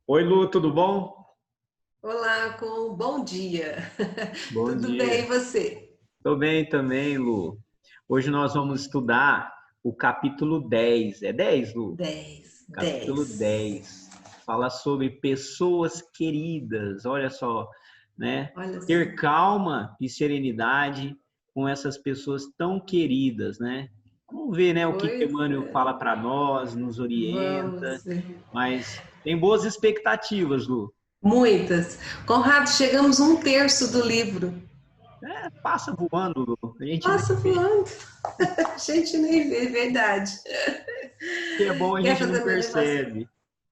Oi, Lu, tudo bom? Olá, com bom dia. Bom Tudo bem, e dia. você? Tô bem também, Lu. Hoje nós vamos estudar o capítulo 10. É 10, Lu? 10, Capítulo 10. 10. Fala sobre pessoas queridas. Olha só, né? Olha só. Ter calma e serenidade com essas pessoas tão queridas, né? Vamos ver, né, o que Pois Emmanuel é, fala para nós, nos orienta, vamos ver. mas tem boas expectativas, Lu. Muitas. Conrado, chegamos a um terço do livro. É, passa voando, Lu. A gente nem Nossa, vê. voando. A gente nem vê, verdade. Que é bom a Quer gente fazer não uma elevação? percebe,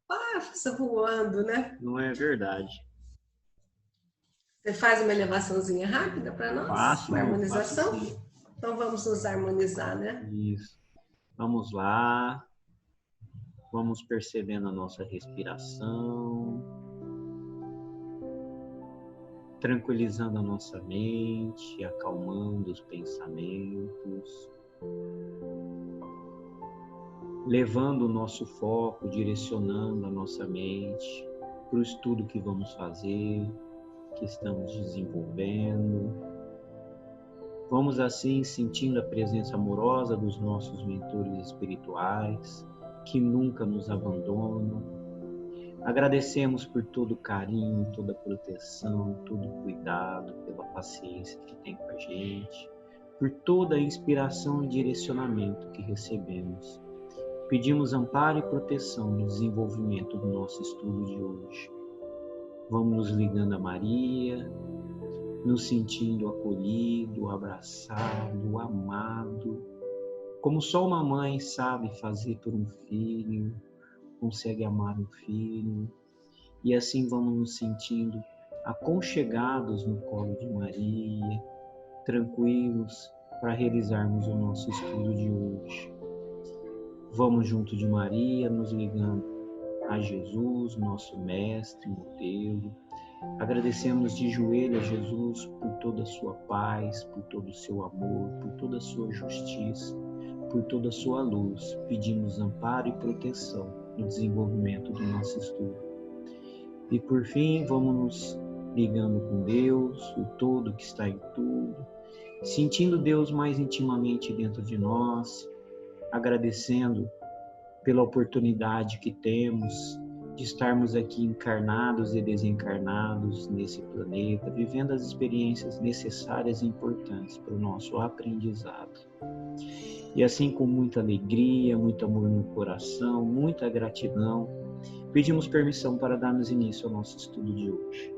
Passa voando, né? não é verdade? Você faz uma elevaçãozinha rápida para nós? Faço, Uma Lu, faço harmonização? sim. Então vamos nos harmonizar, né? Isso. Vamos lá, vamos percebendo a nossa respiração, tranquilizando a nossa mente, acalmando os pensamentos, levando o nosso foco, direcionando a nossa mente para o estudo que vamos fazer, que estamos desenvolvendo. Vamos assim sentindo a presença amorosa dos nossos mentores espirituais, que nunca nos abandonam. Agradecemos por todo o carinho, toda a proteção, todo o cuidado, pela paciência que tem com a gente, por toda a inspiração e direcionamento que recebemos. Pedimos amparo e proteção no desenvolvimento do nosso estudo de hoje. Vamos nos ligando a Maria, nos sentindo acolhido, abraçado, amado, como só uma mãe sabe fazer por um filho, consegue amar um filho, e assim vamos nos sentindo aconchegados no colo de Maria, tranquilos para realizarmos o nosso estudo de hoje. Vamos junto de Maria, nos ligando a Jesus, nosso mestre, modelo. Agradecemos de joelho a Jesus por toda a sua paz, por todo o seu amor, por toda a sua justiça, por toda a sua luz. Pedimos amparo e proteção no desenvolvimento do nosso estudo. E por fim, vamos nos ligando com Deus, o todo que está em tudo, sentindo Deus mais intimamente dentro de nós, agradecendo pela oportunidade que temos de estarmos aqui encarnados e desencarnados nesse planeta, vivendo as experiências necessárias e importantes para o nosso aprendizado. E assim, com muita alegria, muito amor no coração, muita gratidão, pedimos permissão para darmos início ao nosso estudo de hoje.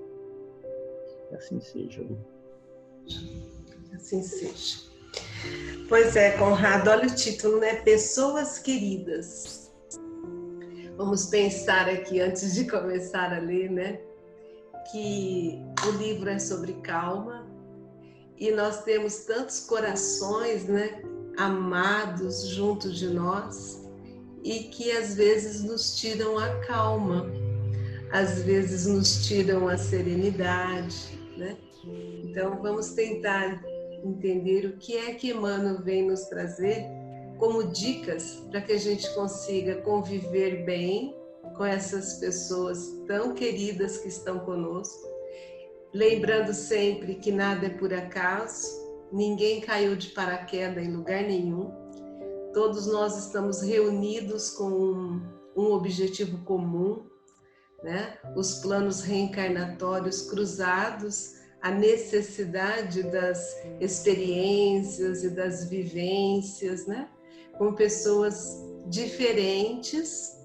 Que assim seja, Lu. Assim seja. Pois é, Conrado, olha o título, né? Pessoas queridas. Vamos pensar aqui, antes de começar a ler, né? Que o livro é sobre calma e nós temos tantos corações, né? Amados junto de nós e que às vezes nos tiram a calma, às vezes nos tiram a serenidade, né? Então vamos tentar entender o que é que Emmanuel vem nos trazer como dicas para que a gente consiga conviver bem com essas pessoas tão queridas que estão conosco, lembrando sempre que nada é por acaso, ninguém caiu de paraquedas em lugar nenhum, todos nós estamos reunidos com um objetivo comum, né? Os planos reencarnatórios cruzados, a necessidade das experiências e das vivências, né? Com pessoas diferentes,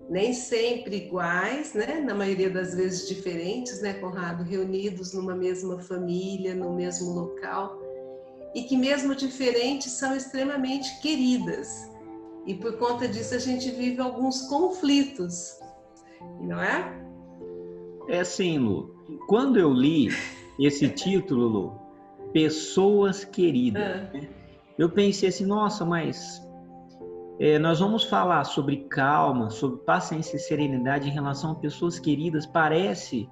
nem sempre iguais, né? Na maioria das vezes diferentes, né, Conrado? Reunidos numa mesma família, no mesmo local, e que mesmo diferentes são extremamente queridas. E por conta disso a gente vive alguns conflitos, não é? É assim, Lu. Quando eu li esse título, Lu, Pessoas Queridas, Ah, eu pensei assim, nossa, mas nós vamos falar sobre calma, sobre paciência e serenidade em relação a pessoas queridas. Parece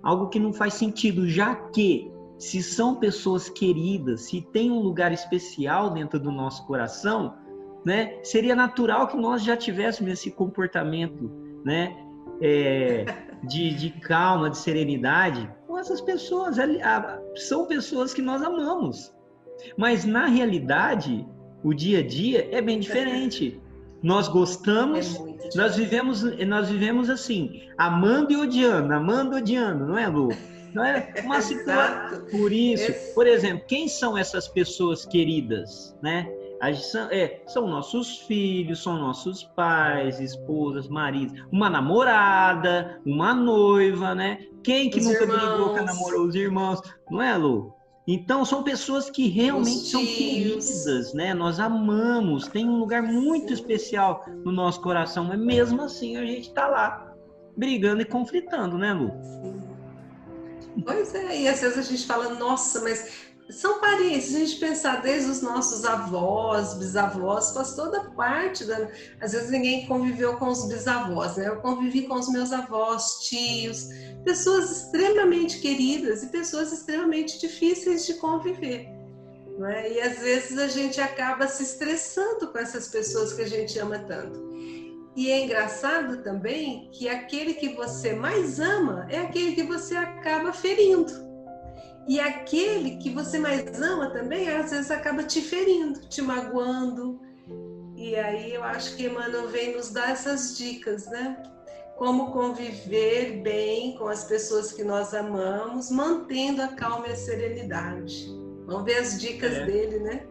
algo que não faz sentido, já que se são pessoas queridas, se tem um lugar especial dentro do nosso coração, né, seria natural que nós já tivéssemos esse comportamento, né? de calma, de serenidade com essas pessoas. São pessoas que nós amamos. Mas, na realidade, o dia a dia é bem diferente. Nós gostamos, nós vivemos assim, amando e odiando, não é, Lu? Não é uma situação. Por isso, por exemplo, quem são essas pessoas queridas, né? São nossos filhos, são nossos pais, esposas, maridos, uma namorada, uma noiva, né? Quem que nunca brigou com a namorada? Os irmãos, não é, Lu? Então, são pessoas que realmente são queridas, né? Nós amamos, tem um lugar muito especial no nosso coração, mas mesmo assim a gente está lá brigando e conflitando, né, Lu? Pois é, e às vezes a gente fala, nossa, mas são parentes, se a gente pensar desde os nossos avós, bisavós, faz toda parte da... Às vezes ninguém conviveu com os bisavós, né? Eu convivi com os meus avós, tios, pessoas extremamente queridas e pessoas extremamente difíceis de conviver, não é? E às vezes a gente acaba se estressando com essas pessoas que a gente ama tanto. E é engraçado também que aquele que você mais ama é aquele que você acaba ferindo. E aquele que você mais ama também, às vezes, acaba te ferindo, te magoando. E aí eu acho que Emmanuel vem nos dar essas dicas, né? Como conviver bem com as pessoas que nós amamos, mantendo a calma e a serenidade. Vamos ver as dicas dele, né?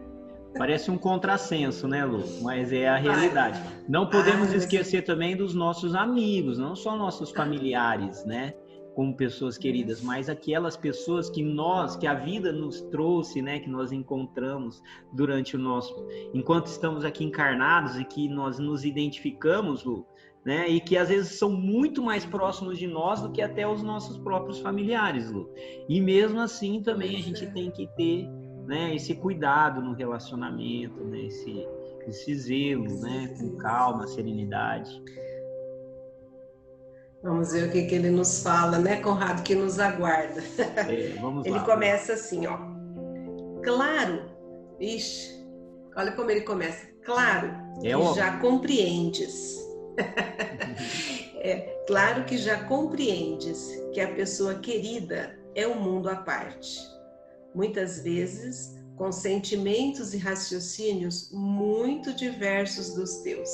Parece um contrassenso, né, Lu? Mas é a realidade. Não podemos esquecer também dos nossos amigos, não só nossos familiares, né? Como pessoas queridas, mas aquelas pessoas que a vida nos trouxe, né? Que nós encontramos durante enquanto estamos aqui encarnados e que nós nos identificamos, Lu, né? E que às vezes são muito mais próximos de nós do que até os nossos próprios familiares, Lu. E mesmo assim também a gente tem que ter, né, esse cuidado no relacionamento, né, esse zelo, né, com calma, serenidade. Vamos ver o que ele nos fala, né, Conrado, que nos aguarda. Vamos ele lá. Começa assim, ó. Claro, olha como ele começa. Claro que já compreendes. Claro que já compreendes que a pessoa querida é um mundo à parte. Muitas vezes com sentimentos e raciocínios muito diversos dos teus.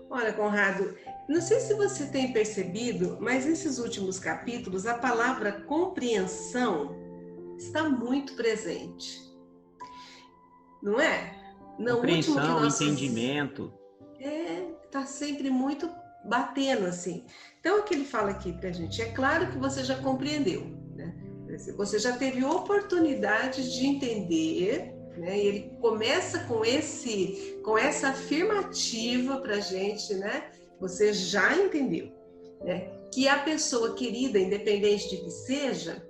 Olha, Conrado, não sei se você tem percebido, mas nesses últimos capítulos a palavra compreensão está muito presente. Não é? Compreensão, entendimento. Está sempre muito batendo assim. Então, o que ele fala aqui pra gente? É claro que você já compreendeu, né? Você já teve oportunidade de entender, né? E ele começa com essa afirmativa pra gente, né? Você já entendeu, né? Que a pessoa querida, independente de que seja,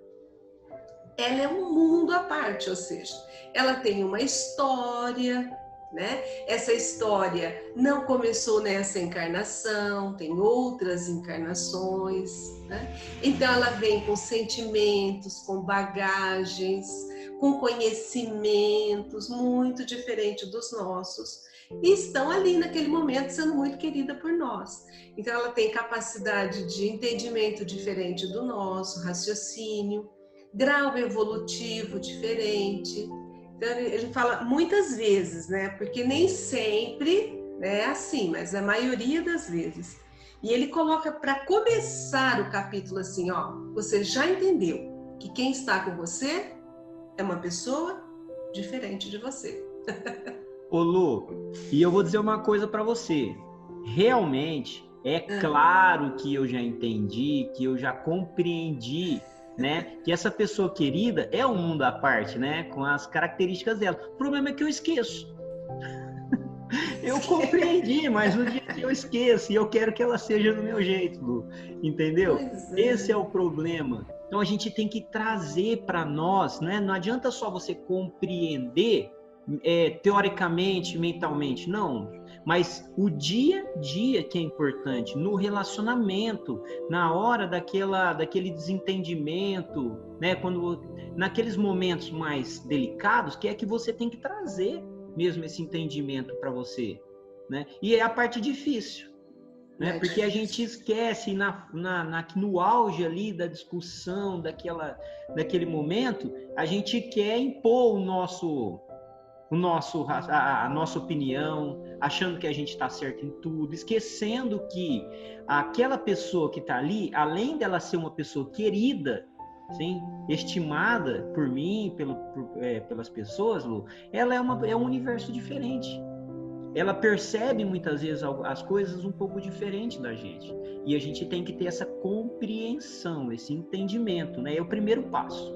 ela é um mundo à parte, ou seja, ela tem uma história, né? Essa história não começou nessa encarnação, tem outras encarnações, né? Então ela vem com sentimentos, com bagagens, com conhecimentos muito diferentes dos nossos, e estão ali naquele momento sendo muito querida por nós. Então ela tem capacidade de entendimento diferente do nosso, raciocínio, grau evolutivo diferente. Então, ele fala muitas vezes, né? Porque nem sempre é assim, mas a maioria das vezes. E ele coloca para começar o capítulo assim, ó, você já entendeu que quem está com você é uma pessoa diferente de você. Ô Lu, e eu vou dizer uma coisa para você. Realmente, é claro que eu já entendi, que eu já compreendi, né, que essa pessoa querida é um mundo à parte, né, com as características dela. O problema é que eu esqueço. Eu compreendi, mas no dia que eu esqueço e eu quero que ela seja do meu jeito, Lu, entendeu? Esse é o problema. Então a gente tem que trazer para nós, né? Não adianta só você compreender teoricamente, mentalmente, não. Mas o dia a dia que é importante, no relacionamento, na hora daquele desentendimento, né? Naqueles momentos mais delicados, que é que você tem que trazer mesmo esse entendimento para você, né? E é a parte difícil, né? Porque a gente esquece no auge ali da discussão, daquele momento, a gente quer impor a nossa opinião, achando que a gente está certo em tudo, esquecendo que aquela pessoa que está ali, além dela ser uma pessoa querida, sim, estimada por mim, pelas pessoas, Lu, ela é um universo diferente. Ela percebe muitas vezes as coisas um pouco diferente da gente. E a gente tem que ter essa compreensão, esse entendimento, né? É o primeiro passo.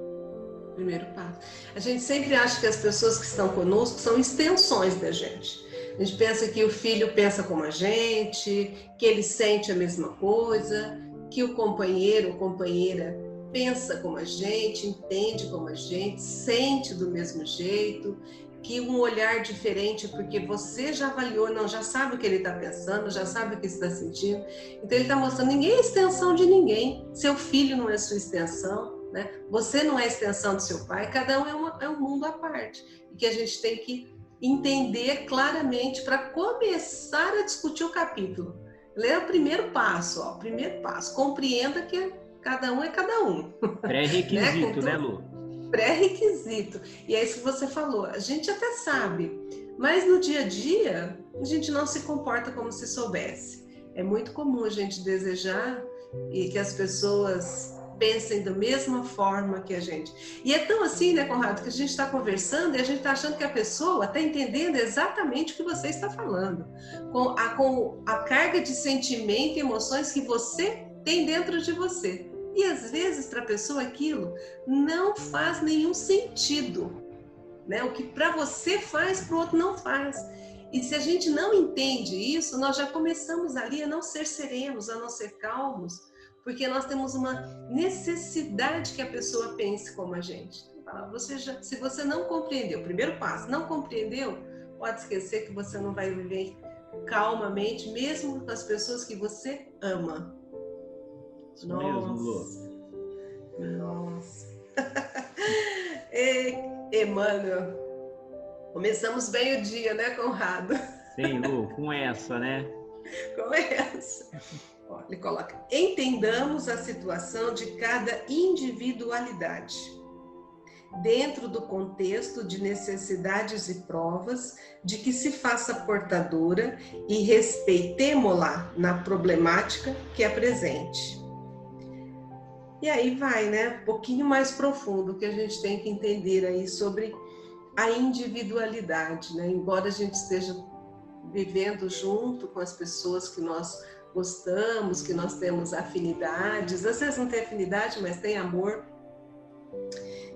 Primeiro passo. A gente sempre acha que as pessoas que estão conosco são extensões da gente. A gente pensa que o filho pensa como a gente, que ele sente a mesma coisa, que o companheiro ou companheira pensa como a gente, entende como a gente, sente do mesmo jeito, que um olhar diferente, porque você já avaliou, não, já sabe o que ele está pensando, já sabe o que está sentindo. Então ele está mostrando, ninguém é extensão de ninguém. Seu filho não é sua extensão, né? Você não é extensão do seu pai, cada um é um mundo à parte. E que a gente tem que entender claramente para começar a discutir o capítulo. Lê o primeiro passo, ó, primeiro passo. Compreenda que cada um é cada um. Pré-requisito, né, Lu? Pré-requisito. E é isso que você falou. A gente até sabe, mas no dia a dia a gente não se comporta como se soubesse. É muito comum a gente desejar e que as pessoas pensem da mesma forma que a gente. E é tão assim, né, Conrado, que a gente está conversando e a gente está achando que a pessoa está entendendo exatamente o que você está falando, com a carga de sentimento e emoções que você tem dentro de você. E às vezes para a pessoa aquilo não faz nenhum sentido, né? O que para você faz, para o outro não faz. E se a gente não entende isso, nós já começamos ali a não ser serenos, a não ser calmos, porque nós temos uma necessidade que a pessoa pense como a gente. Se você não compreendeu, primeiro passo, não compreendeu, pode esquecer que você não vai viver calmamente, mesmo com as pessoas que você ama. Isso mesmo, Lu. Nossa. Emmanuel, começamos bem o dia, né, Conrado? Sim, Lu, com essa, né? Com essa. Ó, ele coloca: entendamos a situação de cada individualidade, dentro do contexto de necessidades e provas, de que se faça portadora e respeitemo-la na problemática que apresente. E aí vai, né? Um pouquinho mais profundo que a gente tem que entender aí sobre a individualidade, né? Embora a gente esteja vivendo junto com as pessoas que nós gostamos, que nós temos afinidades, às vezes não tem afinidade, mas tem amor.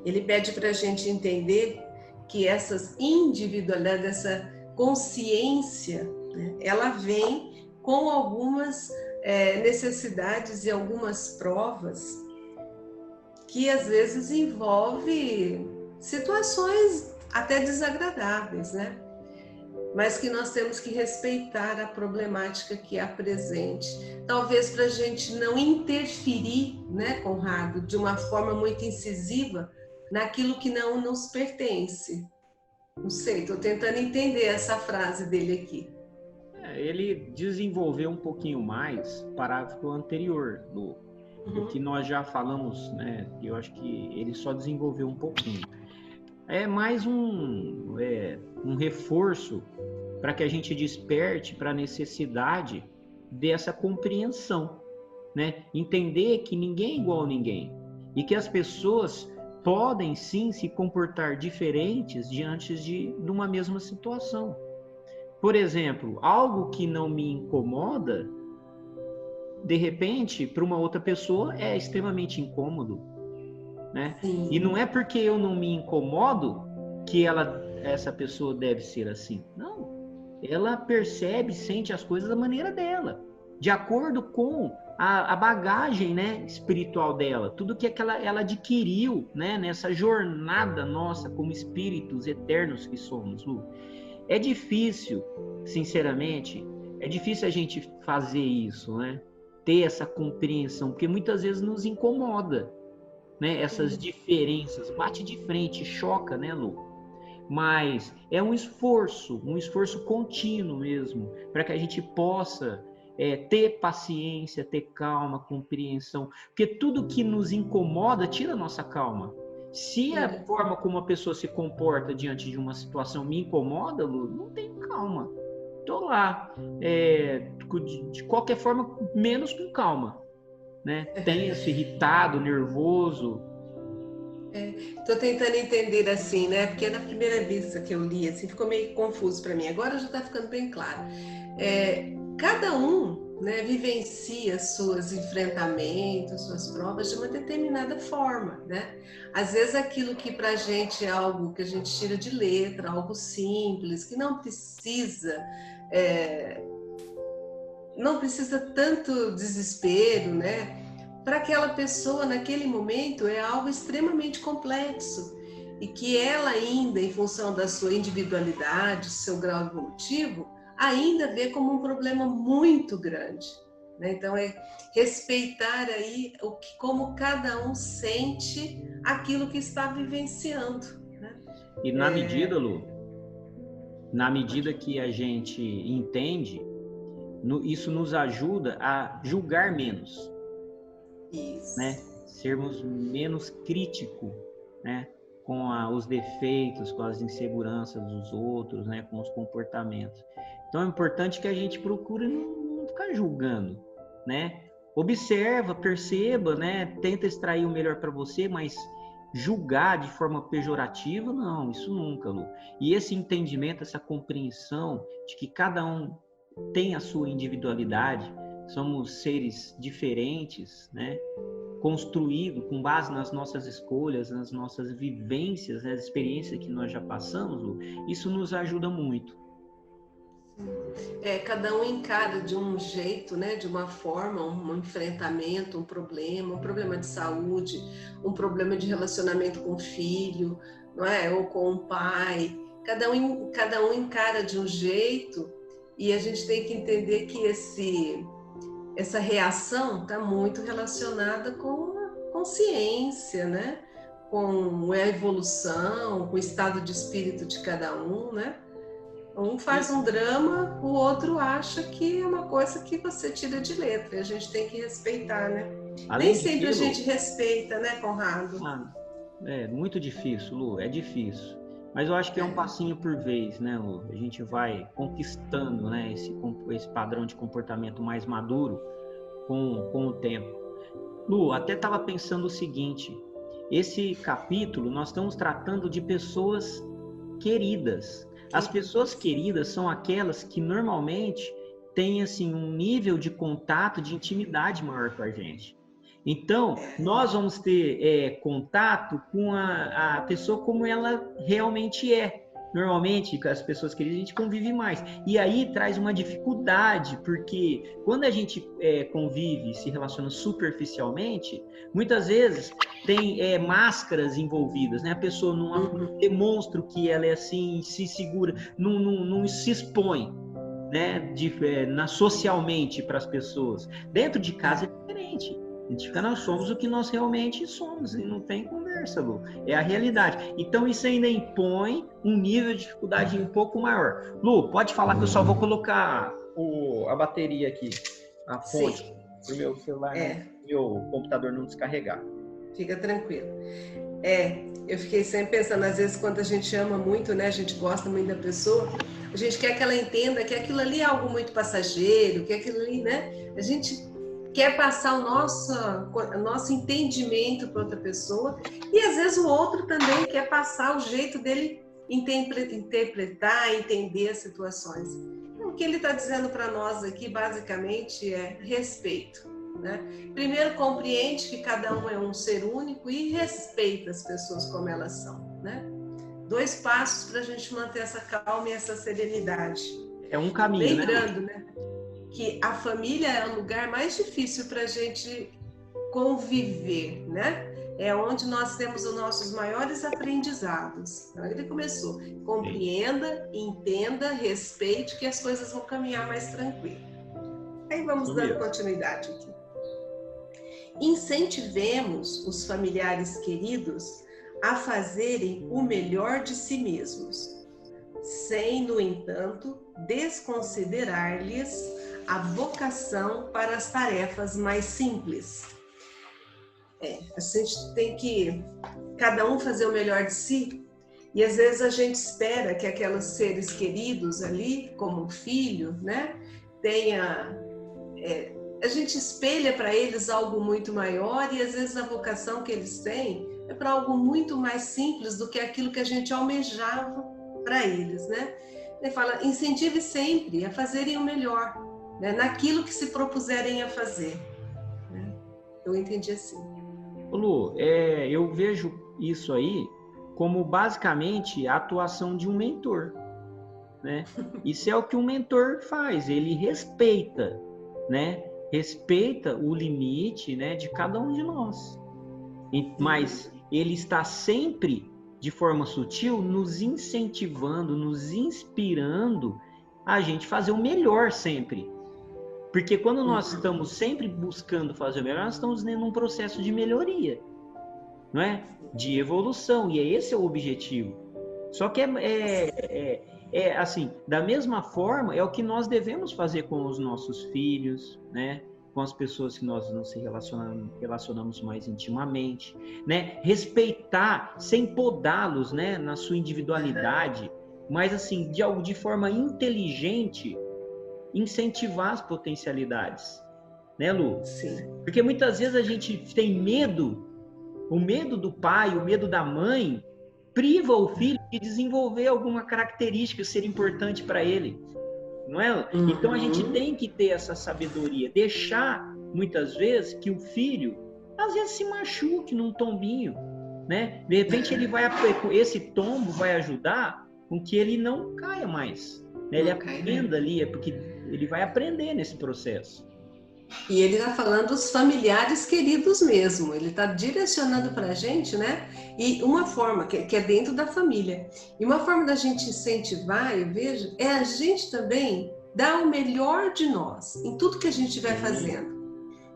Ele pede para a gente entender que essas individualidades, essa consciência, né? Ela vem com algumas necessidades e algumas provas que às vezes envolve situações até desagradáveis, né? Mas que nós temos que respeitar a problemática que há presente. Talvez para a gente não interferir, né, Conrado, de uma forma muito incisiva naquilo que não nos pertence. Não sei, estou tentando entender essa frase dele aqui. Ele desenvolveu um pouquinho mais o parágrafo anterior do que nós já falamos, né? Eu acho que ele só desenvolveu um pouquinho. É mais um reforço para que a gente desperte para a necessidade dessa compreensão, né? Entender que ninguém é igual a ninguém e que as pessoas podem sim se comportar diferentes diante de uma mesma situação. Por exemplo, algo que não me incomoda, de repente, para uma outra pessoa é extremamente incômodo, né? Sim. E não é porque eu não me incomodo que essa pessoa deve ser assim. Não. Ela percebe, sente as coisas da maneira dela, de acordo com a bagagem, né, espiritual dela, tudo que ela adquiriu, né, nessa jornada nossa como espíritos eternos que somos, Lu. É difícil, sinceramente, é difícil a gente fazer isso, né? Ter essa compreensão, porque muitas vezes nos incomoda, né? Essas diferenças, bate de frente, choca, né, Lu? Mas é um esforço contínuo mesmo, para que a gente possa ter paciência, ter calma, compreensão, porque tudo que nos incomoda tira a nossa calma. Se a forma como a pessoa se comporta diante de uma situação me incomoda, Lu, não tenho calma. Estou lá, de qualquer forma, menos com calma, né? Tenso, irritado, nervoso. Estou tentando entender assim, né? Porque na primeira vista que eu li, assim, ficou meio confuso para mim. Agora já está ficando bem claro. Cada um, né, vivencia seus enfrentamentos, suas provas de uma determinada forma, né? Às vezes aquilo que para a gente é algo que a gente tira de letra, algo simples, que não precisa tanto desespero, né? Para aquela pessoa, naquele momento, é algo extremamente complexo e que ela ainda, em função da sua individualidade, seu grau evolutivo, ainda vê como um problema muito grande, né? Então, respeitar aí como cada um sente aquilo que está vivenciando, né? E na medida, Lu, na medida que a gente entende, isso nos ajuda a julgar menos. Isso. Né? Sermos menos críticos, né? Com os defeitos, com as inseguranças dos outros, né? Com os comportamentos. Então é importante que a gente procure não ficar julgando, né? Observa, perceba, né? Tenta extrair o melhor para você, mas julgar de forma pejorativa, não, isso nunca, Lu. E esse entendimento, essa compreensão de que cada um tem a sua individualidade, somos seres diferentes, né? Construído com base nas nossas escolhas, nas nossas vivências, nas experiências que nós já passamos, Lu, isso nos ajuda muito. Cada um encara de um jeito, né? De uma forma, um enfrentamento, um problema de saúde, um problema de relacionamento com o filho, não é? Ou com o pai. Cada um encara de um jeito e a gente tem que entender que essa reação está muito relacionada com a consciência, né? Com a evolução, com o estado de espírito de cada um, né? Um faz um drama, o outro acha que é uma coisa que você tira de letra. E a gente tem que respeitar, né? Nem sempre a gente respeita, né, Conrado? É muito difícil, Lu, é difícil. Mas eu acho que é um passinho por vez, né, Lu? A gente vai conquistando, né, esse padrão de comportamento mais maduro com o tempo. Lu, até estava pensando o seguinte, esse capítulo nós estamos tratando de pessoas queridas. As pessoas queridas são aquelas que normalmente têm assim, um nível de contato, de intimidade maior com a gente. Então, nós vamos ter contato com a pessoa como ela realmente é. Normalmente, com as pessoas queridas, a gente convive mais. E aí traz uma dificuldade, porque quando a gente convive e se relaciona superficialmente, muitas vezes tem máscaras envolvidas, né? A pessoa não demonstra que ela é assim, se segura, não se expõe, né? Socialmente para as pessoas. Dentro de casa é diferente. A gente fica, nós somos o que nós realmente somos, e não tem conversa, Lu. É a realidade. Então, isso ainda impõe um nível de dificuldade um pouco maior. Lu, pode falar que eu só vou colocar a bateria aqui, a fonte, para o meu celular, meu computador não descarregar. Fica tranquilo. Eu fiquei sempre pensando, às vezes, quando a gente ama muito, né, a gente gosta muito da pessoa, a gente quer que ela entenda que aquilo ali é algo muito passageiro, que aquilo ali, né, a gente quer passar o nosso entendimento para outra pessoa, e às vezes o outro também quer passar o jeito dele interpretar, entender as situações. Então, o que ele está dizendo para nós aqui, basicamente, é respeito, né? Primeiro, compreende que cada um é um ser único e respeita as pessoas como elas são, né? 2 passos para a gente manter essa calma e essa serenidade. É um caminho, lembrando, né? Que a família é o lugar mais difícil para a gente conviver, né? É onde nós temos os nossos maiores aprendizados. Então, ele começou, compreenda, entenda, respeite, que as coisas vão caminhar mais tranquilo. Aí vamos dando continuidade aqui. Incentivemos os familiares queridos a fazerem o melhor de si mesmos, sem, no entanto, desconsiderar-lhes a vocação para as tarefas mais simples. A gente tem que cada um fazer o melhor de si, e às vezes a gente espera que aqueles seres queridos ali, como um filho, né, a gente espelha para eles algo muito maior, e às vezes a vocação que eles têm é para algo muito mais simples do que aquilo que a gente almejava para eles, né? Ele fala, incentive sempre a fazerem o melhor, né, naquilo que se propuserem a fazer. Né? Eu entendi assim. Lu, eu vejo isso aí como basicamente a atuação de um mentor, né? Isso é o que um mentor faz, ele respeita, né? Respeita o limite, né, de cada um de nós. Mas ele está sempre, de forma sutil, nos incentivando, nos inspirando a gente fazer o melhor sempre. Porque quando nós estamos sempre buscando fazer o melhor, nós estamos num processo de melhoria, não é? De evolução, e esse é o objetivo. Só que assim, da mesma forma, é o que nós devemos fazer com os nossos filhos, né? Com as pessoas que nós não se relacionamos mais intimamente, né? Respeitar, sem podá-los, né? Na sua individualidade, mas assim, de forma inteligente, incentivar as potencialidades, né, Lu? Sim. Porque muitas vezes a gente tem medo, o medo do pai, o medo da mãe, priva o filho de desenvolver alguma característica ser importante para ele, não é? Então a gente tem que ter essa sabedoria, deixar muitas vezes que o filho às vezes se machuque num tombinho, né? De repente esse tombo vai ajudar com que ele não caia mais, né? Ele aprenda ali, porque ele vai aprender nesse processo. E ele está falando dos familiares queridos mesmo, ele está direcionando para a gente, né? E uma forma, que é dentro da família, e uma forma da gente incentivar, eu vejo, é a gente também dar o melhor de nós, em tudo que a gente estiver fazendo.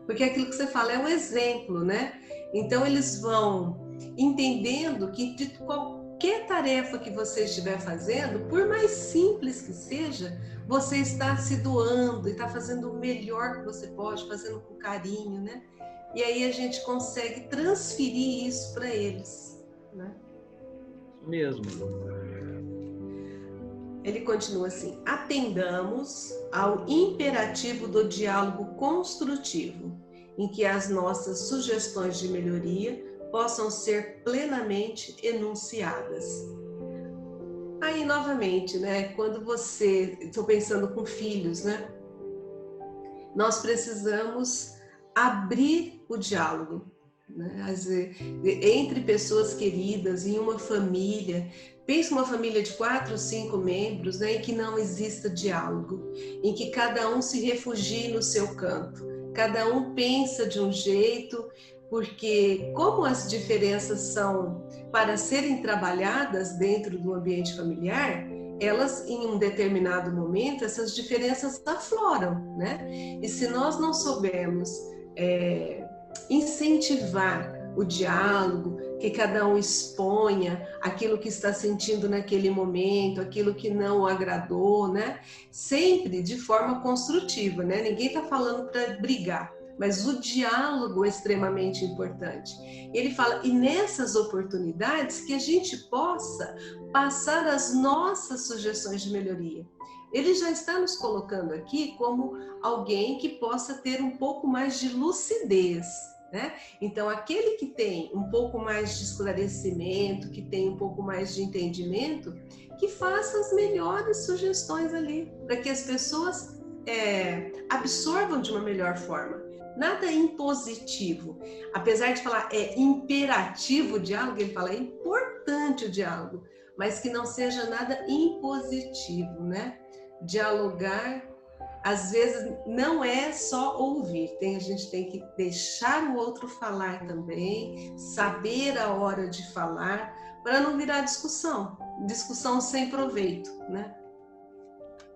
Porque aquilo que você fala é um exemplo, né? Então eles vão entendendo que de qualquer tarefa que você estiver fazendo, por mais simples que seja, você está se doando e está fazendo o melhor que você pode, fazendo com carinho, né? E aí a gente consegue transferir isso para eles, né? Isso mesmo. Ele continua assim: atendamos ao imperativo do diálogo construtivo, em que as nossas sugestões de melhoria possam ser plenamente enunciadas. Aí, novamente, né, quando estou pensando com filhos, né, nós precisamos abrir o diálogo, né, entre pessoas queridas, em uma família. Pensa uma família de 4 ou 5 membros, né, em que não exista diálogo, em que cada um se refugie no seu canto, cada um pensa de um jeito, porque como as diferenças são para serem trabalhadas dentro do ambiente familiar, elas, em um determinado momento, essas diferenças afloram, né? E se nós não soubermos incentivar o diálogo, que cada um exponha aquilo que está sentindo naquele momento, aquilo que não o agradou, né? Sempre de forma construtiva, né? Ninguém está falando para brigar, mas o diálogo é extremamente importante. Ele fala, e nessas oportunidades que a gente possa passar as nossas sugestões de melhoria. Ele já está nos colocando aqui como alguém que possa ter um pouco mais de lucidez, né? Então, aquele que tem um pouco mais de esclarecimento, que tem um pouco mais de entendimento, que faça as melhores sugestões ali, para que as pessoas absorvam de uma melhor forma. Nada impositivo. Apesar de falar imperativo o diálogo, ele fala é importante o diálogo, mas que não seja nada impositivo, né? Dialogar, às vezes, não é só ouvir. A gente tem que deixar o outro falar também, saber a hora de falar, para não virar discussão sem proveito, né?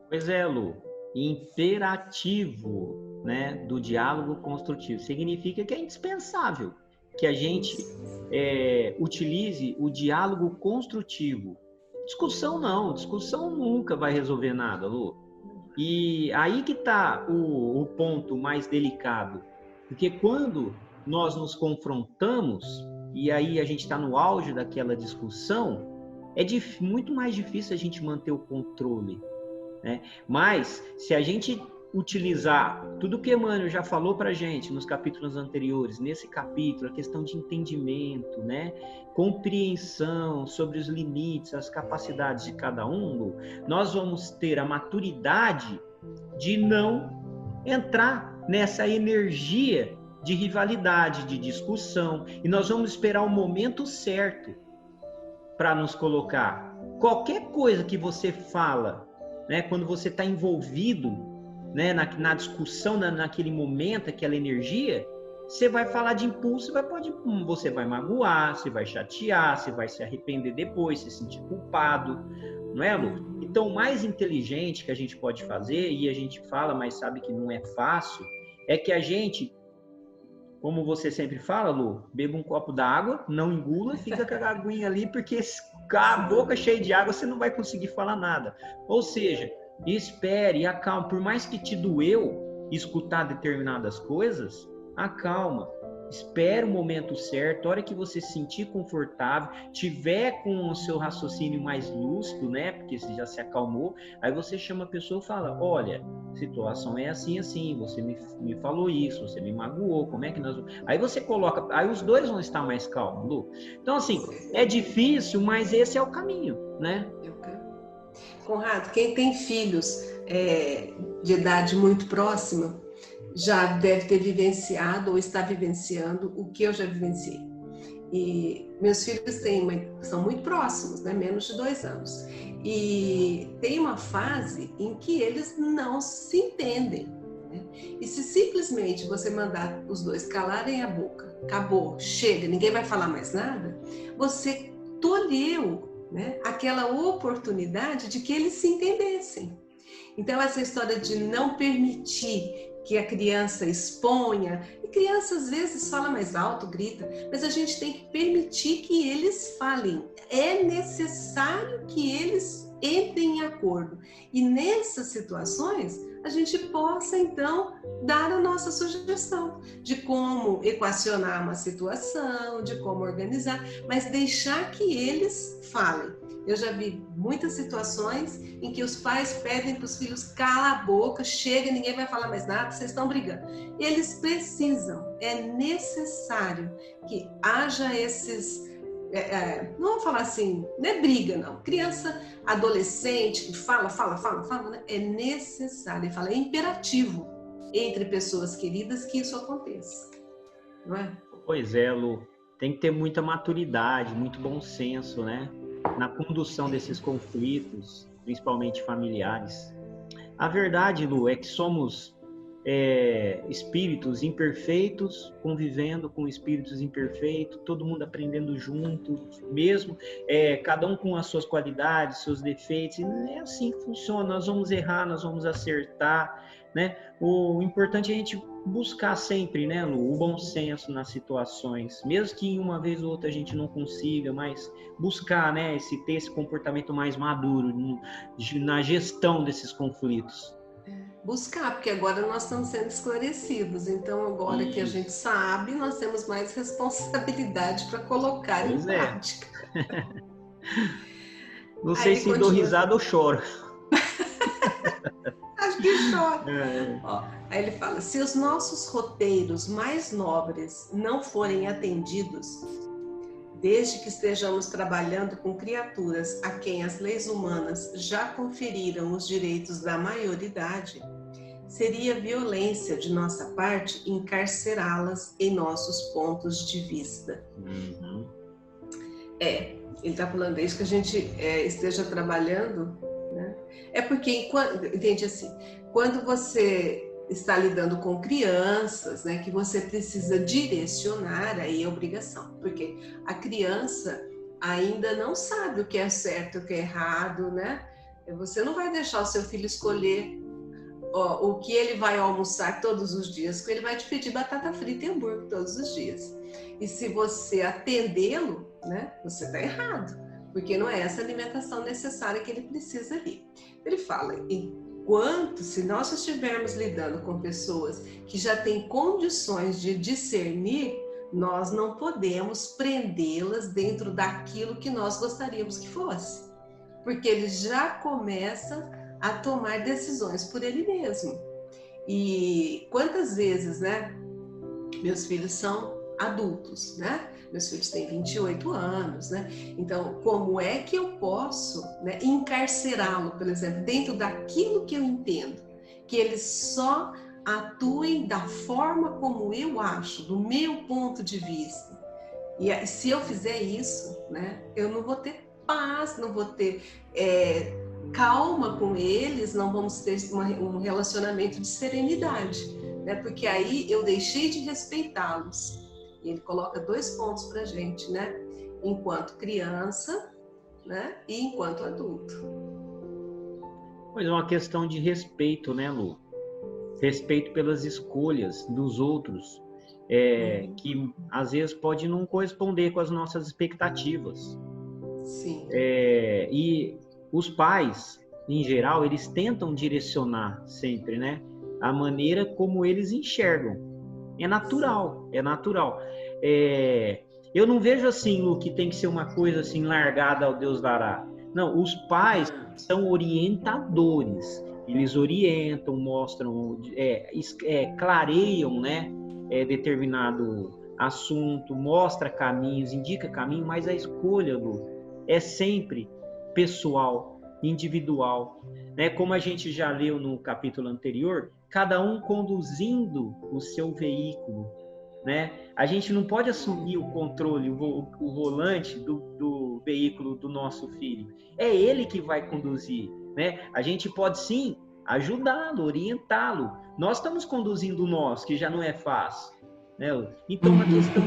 Pois é, Lu. Imperativo, né, do diálogo construtivo. Significa que é indispensável que a gente utilize o diálogo construtivo. Discussão não, discussão nunca vai resolver nada, Lu. E aí que está o ponto mais delicado, porque quando nós nos confrontamos, e aí a gente está no auge daquela discussão, é muito mais difícil a gente manter o controle, né? Mas se a gente utilizar tudo que Emmanuel já falou para a gente nos capítulos anteriores, nesse capítulo, a questão de entendimento, né? Compreensão sobre os limites, as capacidades de cada um, nós vamos ter a maturidade de não entrar nessa energia de rivalidade, de discussão, e nós vamos esperar o momento certo para nos colocar. Qualquer coisa que você fala, né, quando você está envolvido, né, na discussão, naquele momento, aquela energia, você vai falar de impulso, você vai magoar, você vai chatear, você vai se arrepender depois, se sentir culpado, não é, Lu? Então, o mais inteligente que a gente pode fazer, e a gente fala, mas sabe que não é fácil, é que a gente, como você sempre fala, Lu, beba um copo d'água, não engula, fica com a aguinha ali, porque com a boca cheia de água você não vai conseguir falar nada. Ou seja, espere, acalme. Por mais que te doeu escutar determinadas coisas, acalma. Espere o momento certo, a hora que você se sentir confortável, tiver com o seu raciocínio mais lúcido, né? Porque você já se acalmou, aí você chama a pessoa e fala, olha, a situação é assim, assim, você me falou isso, você me magoou, como é que nós... Aí você coloca, aí os dois vão estar mais calmos, Lu. Então, assim, é difícil, mas esse é o caminho, né? Conrado, quem tem filhos de idade muito próxima, já deve ter vivenciado ou está vivenciando o que eu já vivenciei. E meus filhos são muito próximos, né? Menos de 2 anos. E tem uma fase em que eles não se entendem, né? E se simplesmente você mandar os dois calarem a boca, acabou, chega, ninguém vai falar mais nada, você tolheu, né, aquela oportunidade de que eles se entendessem. Então, essa história de não permitir que a criança exponha, e criança às vezes fala mais alto, grita, mas a gente tem que permitir que eles falem. É necessário que eles entrem em acordo. E nessas situações, a gente possa, então, dar a nossa sugestão de como equacionar uma situação, de como organizar, mas deixar que eles falem. Eu já vi muitas situações em que os pais pedem para os filhos, cala a boca, chega, ninguém vai falar mais nada, vocês estão brigando. Eles precisam, é necessário que haja esses, não vamos falar assim, não é briga não, criança, adolescente, que fala, né? É necessário, é imperativo entre pessoas queridas que isso aconteça, não é? Pois é, Lu, tem que ter muita maturidade, muito bom senso, né? Na condução desses conflitos, principalmente familiares. A verdade, Lu, é que somos espíritos imperfeitos, convivendo com espíritos imperfeitos, todo mundo aprendendo junto, mesmo, cada um com as suas qualidades, seus defeitos, e não é assim que funciona, nós vamos errar, nós vamos acertar, né? O importante é a gente buscar sempre, né, Lu, o bom senso nas situações, mesmo que uma vez ou outra a gente não consiga, mas buscar, né, ter esse comportamento mais maduro na gestão desses conflitos. Buscar, porque agora nós estamos sendo esclarecidos, então agora que a gente sabe, nós temos mais responsabilidade para colocar em prática. Não sei se dou risada ou choro. Acho que chora. Ó, aí ele fala, se os nossos roteiros mais nobres não forem atendidos, desde que estejamos trabalhando com criaturas a quem as leis humanas já conferiram os direitos da maioridade, seria violência de nossa parte encarcerá-las em nossos pontos de vista. Uhum. Ele está falando desde que a gente esteja trabalhando, né? É porque, entende assim, quando você está lidando com crianças, né, que você precisa direcionar, aí é obrigação, porque a criança ainda não sabe o que é certo, o que é errado, né? Você não vai deixar o seu filho escolher o que ele vai almoçar todos os dias, porque ele vai te pedir batata frita e hambúrguer todos os dias. E se você atendê-lo, né, você está errado, porque não é essa alimentação necessária que ele precisa ali. Ele fala, Enquanto, se nós estivermos lidando com pessoas que já têm condições de discernir, nós não podemos prendê-las dentro daquilo que nós gostaríamos que fosse, porque ele já começa a tomar decisões por ele mesmo. E quantas vezes, né, meus filhos são adultos, né? Meus filhos têm 28 anos, né? Então, como é que eu posso, né, encarcerá-lo, por exemplo, dentro daquilo que eu entendo? Que eles só atuem da forma como eu acho, do meu ponto de vista. E se eu fizer isso, né, eu não vou ter paz, não vou ter calma com eles, não vamos ter um relacionamento de serenidade, né? Porque aí eu deixei de respeitá-los. Ele coloca 2 pontos para a gente, né? Enquanto criança, né? E enquanto adulto. Pois é, uma questão de respeito, né, Lu? Respeito pelas escolhas dos outros, que às vezes pode não corresponder com as nossas expectativas. Sim. E os pais, em geral, eles tentam direcionar sempre, né, a maneira como eles enxergam. É natural, é natural. Eu não vejo assim, Lu, que tem que ser uma coisa assim largada ao Deus dará. Não, os pais são orientadores. Eles orientam, mostram, clareiam, né, determinado assunto, mostra caminhos, indica caminho, mas a escolha, Lu, é sempre pessoal, individual, né? Como a gente já leu no capítulo anterior, cada um conduzindo o seu veículo, né? A gente não pode assumir o controle, o volante do veículo do nosso filho. É ele que vai conduzir, né? A gente pode sim ajudá-lo, orientá-lo. Nós estamos conduzindo o nosso, que já não é fácil, né? Então, uma questão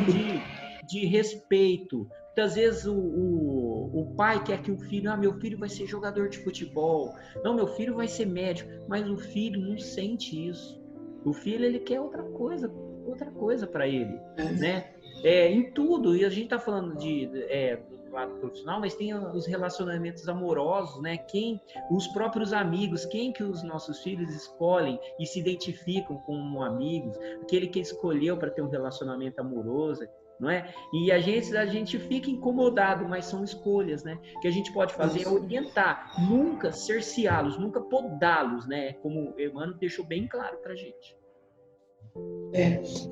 de respeito. Muitas vezes o pai quer que o filho, meu filho vai ser jogador de futebol, não, meu filho vai ser médico, mas o filho não sente isso. O filho, ele quer outra coisa para ele, né? Em tudo, e a gente está falando do lado profissional, mas tem os relacionamentos amorosos, né? Os próprios amigos, quem que os nossos filhos escolhem e se identificam como amigos, aquele que escolheu para ter um relacionamento amoroso, não é? E a gente fica incomodado, mas são escolhas, né? Que a gente pode fazer é orientar, nunca cerceá-los, nunca podá-los, né? Como o Emmanuel deixou bem claro para a gente.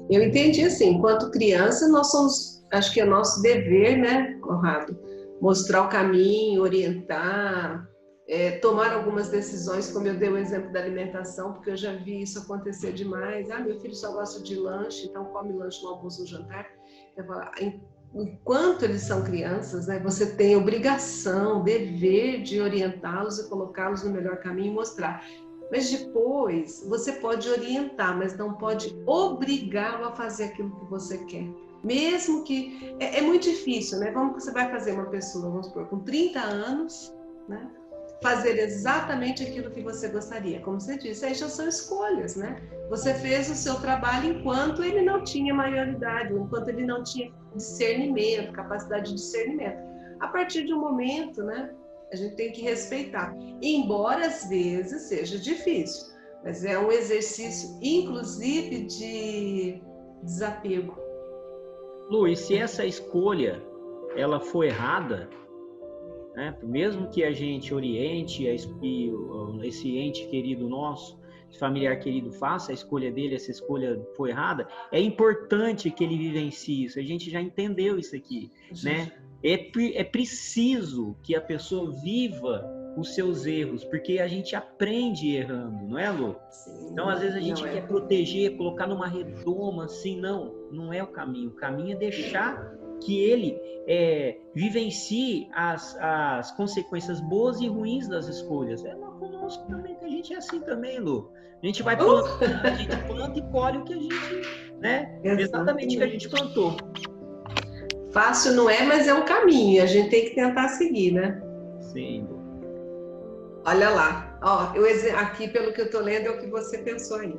Eu entendi assim, enquanto criança nós somos, acho que é nosso dever, né, Conrado, mostrar o caminho, orientar, tomar algumas decisões, como eu dei o exemplo da alimentação, porque eu já vi isso acontecer demais. Meu filho só gosta de lanche, então come lanche no almoço, no jantar. Enquanto eles são crianças, né, você tem obrigação, dever de orientá-los e colocá-los no melhor caminho e mostrar. Mas depois você pode orientar, mas não pode obrigá-lo a fazer aquilo que você quer. Mesmo que... É muito difícil, né? Como que você vai fazer uma pessoa, vamos supor, com 30 anos, né, fazer exatamente aquilo que você gostaria? Como você disse, aí já são escolhas, né? Você fez o seu trabalho enquanto ele não tinha maioridade, enquanto ele não tinha discernimento, capacidade de discernimento. A partir de um momento, né, a gente tem que respeitar, embora às vezes seja difícil, mas é um exercício, inclusive, de desapego. Lu, e se essa escolha ela for errada, né, mesmo que a gente oriente esse ente querido nosso, esse familiar querido, faça a escolha dele, essa escolha for errada, é importante que ele vivencie isso. A gente já entendeu isso aqui, né? É preciso que a pessoa viva os seus erros, porque a gente aprende errando, não é, Lu? Sim, então, às vezes, a gente quer proteger, colocar numa redoma, assim, não é o caminho. O caminho é deixar que ele vivencie as consequências boas e ruins das escolhas. Conosco também, que a gente é assim também, Lu. A gente vai plantando, a gente planta e colhe o que a gente, né? Exatamente o que a gente plantou. Fácil não é, mas é um caminho, a gente tem que tentar seguir, né? Sim. Olha lá, aqui pelo que eu estou lendo é o que você pensou aí.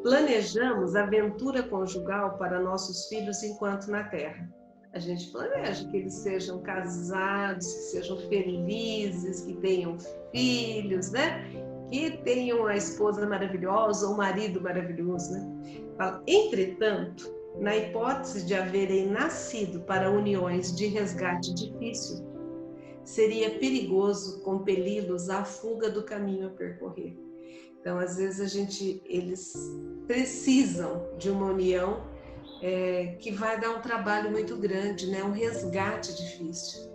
Planejamos aventura conjugal para nossos filhos enquanto na Terra. A gente planeja que eles sejam casados, que sejam felizes, que tenham filhos, né? que tenham a esposa maravilhosa ou o marido maravilhoso, né? Fala, entretanto, na hipótese de haverem nascido para uniões de resgate difícil, seria perigoso compeli-los à fuga do caminho a percorrer. Então, às vezes, eles precisam de uma união que vai dar um trabalho muito grande, né? Um resgate difícil.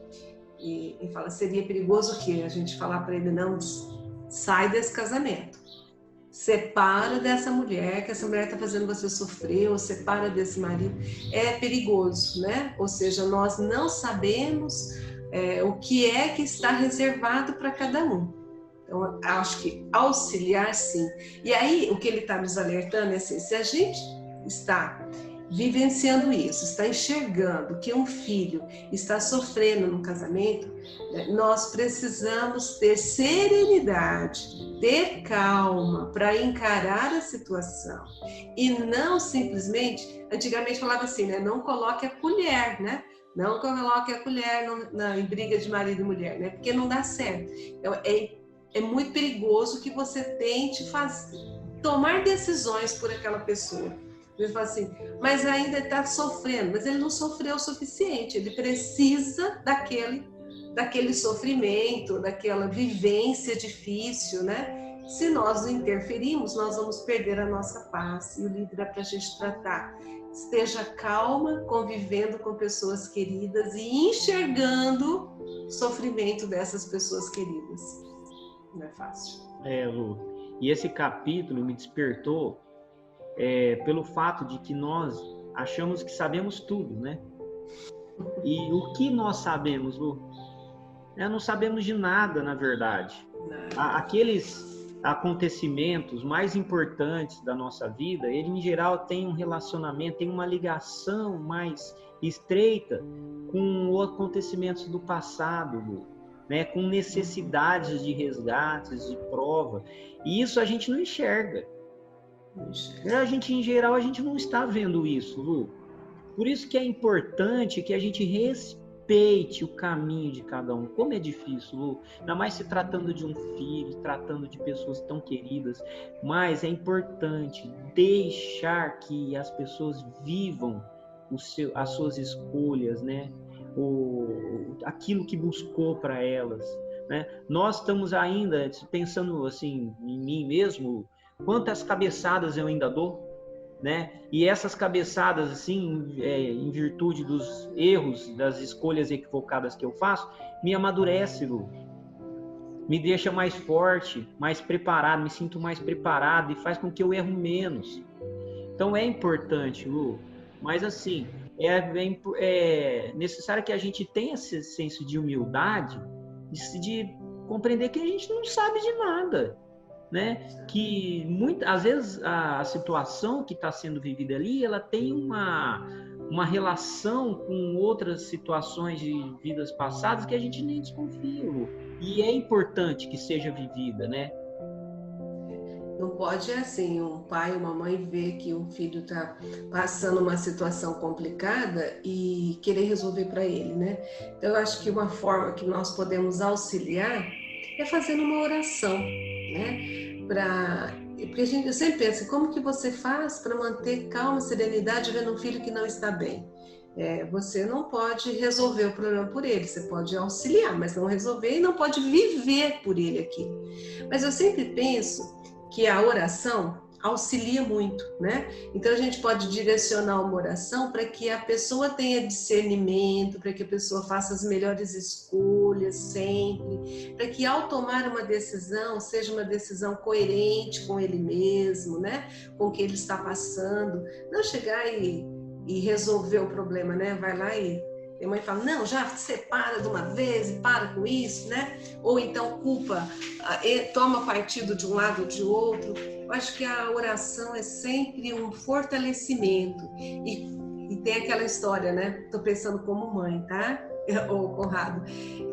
E fala, seria perigoso o quê? A gente falar para ele, não, sai desse casamento. Separa dessa mulher, que essa mulher está fazendo você sofrer, ou separa desse marido. É perigoso, né? Ou seja, nós não sabemos o que é que está reservado para cada um. Então, acho que auxiliar, sim. E aí, o que ele está nos alertando é assim, se a gente está vivenciando isso, está enxergando que um filho está sofrendo no casamento, nós precisamos ter serenidade, ter calma para encarar a situação e não simplesmente, antigamente falava assim, né? Não coloque a colher, né? Não coloque a colher em briga de marido e mulher, né? Porque não dá certo. Então, é muito perigoso que você tente tomar decisões por aquela pessoa. Ele fala assim, mas ainda está sofrendo, mas ele não sofreu o suficiente, ele precisa daquele sofrimento, daquela vivência difícil, né? Se nós interferimos, nós vamos perder a nossa paz. E o livro é para a gente tratar. Esteja calma, convivendo com pessoas queridas e enxergando o sofrimento dessas pessoas queridas. Não é fácil. Lu. E esse capítulo me despertou pelo fato de que nós achamos que sabemos tudo, né? E o que nós sabemos, Lu? Não sabemos de nada, na verdade. Aqueles acontecimentos mais importantes da nossa vida, ele em geral tem um relacionamento, tem uma ligação mais estreita com os acontecimentos do passado, Lu, né? Com necessidades de resgates, de prova. E isso a gente não enxerga. Em geral, a gente não está vendo isso, Lu. Por isso que é importante que a gente respeite o caminho de cada um. Como é difícil, Lu. Ainda mais se tratando de um filho, tratando de pessoas tão queridas. Mas é importante deixar que as pessoas vivam as suas escolhas, né? Aquilo que buscou para elas, né? Nós estamos ainda pensando assim, em mim mesmo, quantas cabeçadas eu ainda dou, né? E essas cabeçadas, assim, em virtude dos erros, das escolhas equivocadas que eu faço, me amadurece, Lu. Me deixa mais forte, mais preparado, me sinto mais preparado e faz com que eu erro menos. Então é importante, Lu, mas assim, é necessário que a gente tenha esse senso de humildade, de compreender que a gente não sabe de nada, né? Que às vezes a situação que está sendo vivida ali, ela tem uma relação com outras situações de vidas passadas que a gente nem desconfia, Lu. E é importante que seja vivida, né? Não pode assim, um pai ou uma mãe ver que um filho está passando uma situação complicada e querer resolver para ele, né? Então, eu acho que uma forma que nós podemos auxiliar é fazendo uma oração, né? Porque eu sempre penso, como que você faz para manter calma, serenidade vendo um filho que não está bem? Você não pode resolver o problema por ele, você pode auxiliar, mas não resolver, e não pode viver por ele aqui. Mas eu sempre penso que a oração auxilia muito, né? Então a gente pode direcionar uma oração para que a pessoa tenha discernimento, para que a pessoa faça as melhores escolhas sempre, para que ao tomar uma decisão, seja uma decisão coerente com ele mesmo, né? Com o que ele está passando, não chegar e resolver o problema, né? Vai lá e a mãe fala, não, já separa de uma vez e para com isso, né? Ou então culpa, toma partido de um lado ou de outro. Eu acho que a oração é sempre um fortalecimento. E tem aquela história, né? Estou pensando como mãe, tá? Ô, Conrado,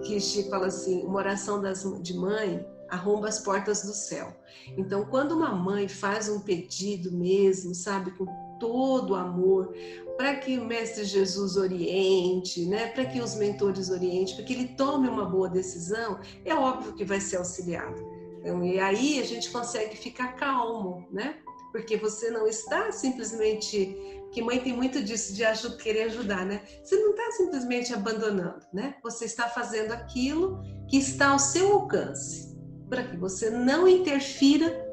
que Chico fala assim, uma oração de mãe arromba as portas do céu. Então, quando uma mãe faz um pedido mesmo, sabe, com todo amor, para que o Mestre Jesus oriente, né? Para que os mentores orientem, para que ele tome uma boa decisão, é óbvio que vai ser auxiliado. Então, e aí a gente consegue ficar calmo, né? Porque você não está simplesmente... Que mãe tem muito disso de querer ajudar, né? Você não está simplesmente abandonando, né? Você está fazendo aquilo que está ao seu alcance, para que você não interfira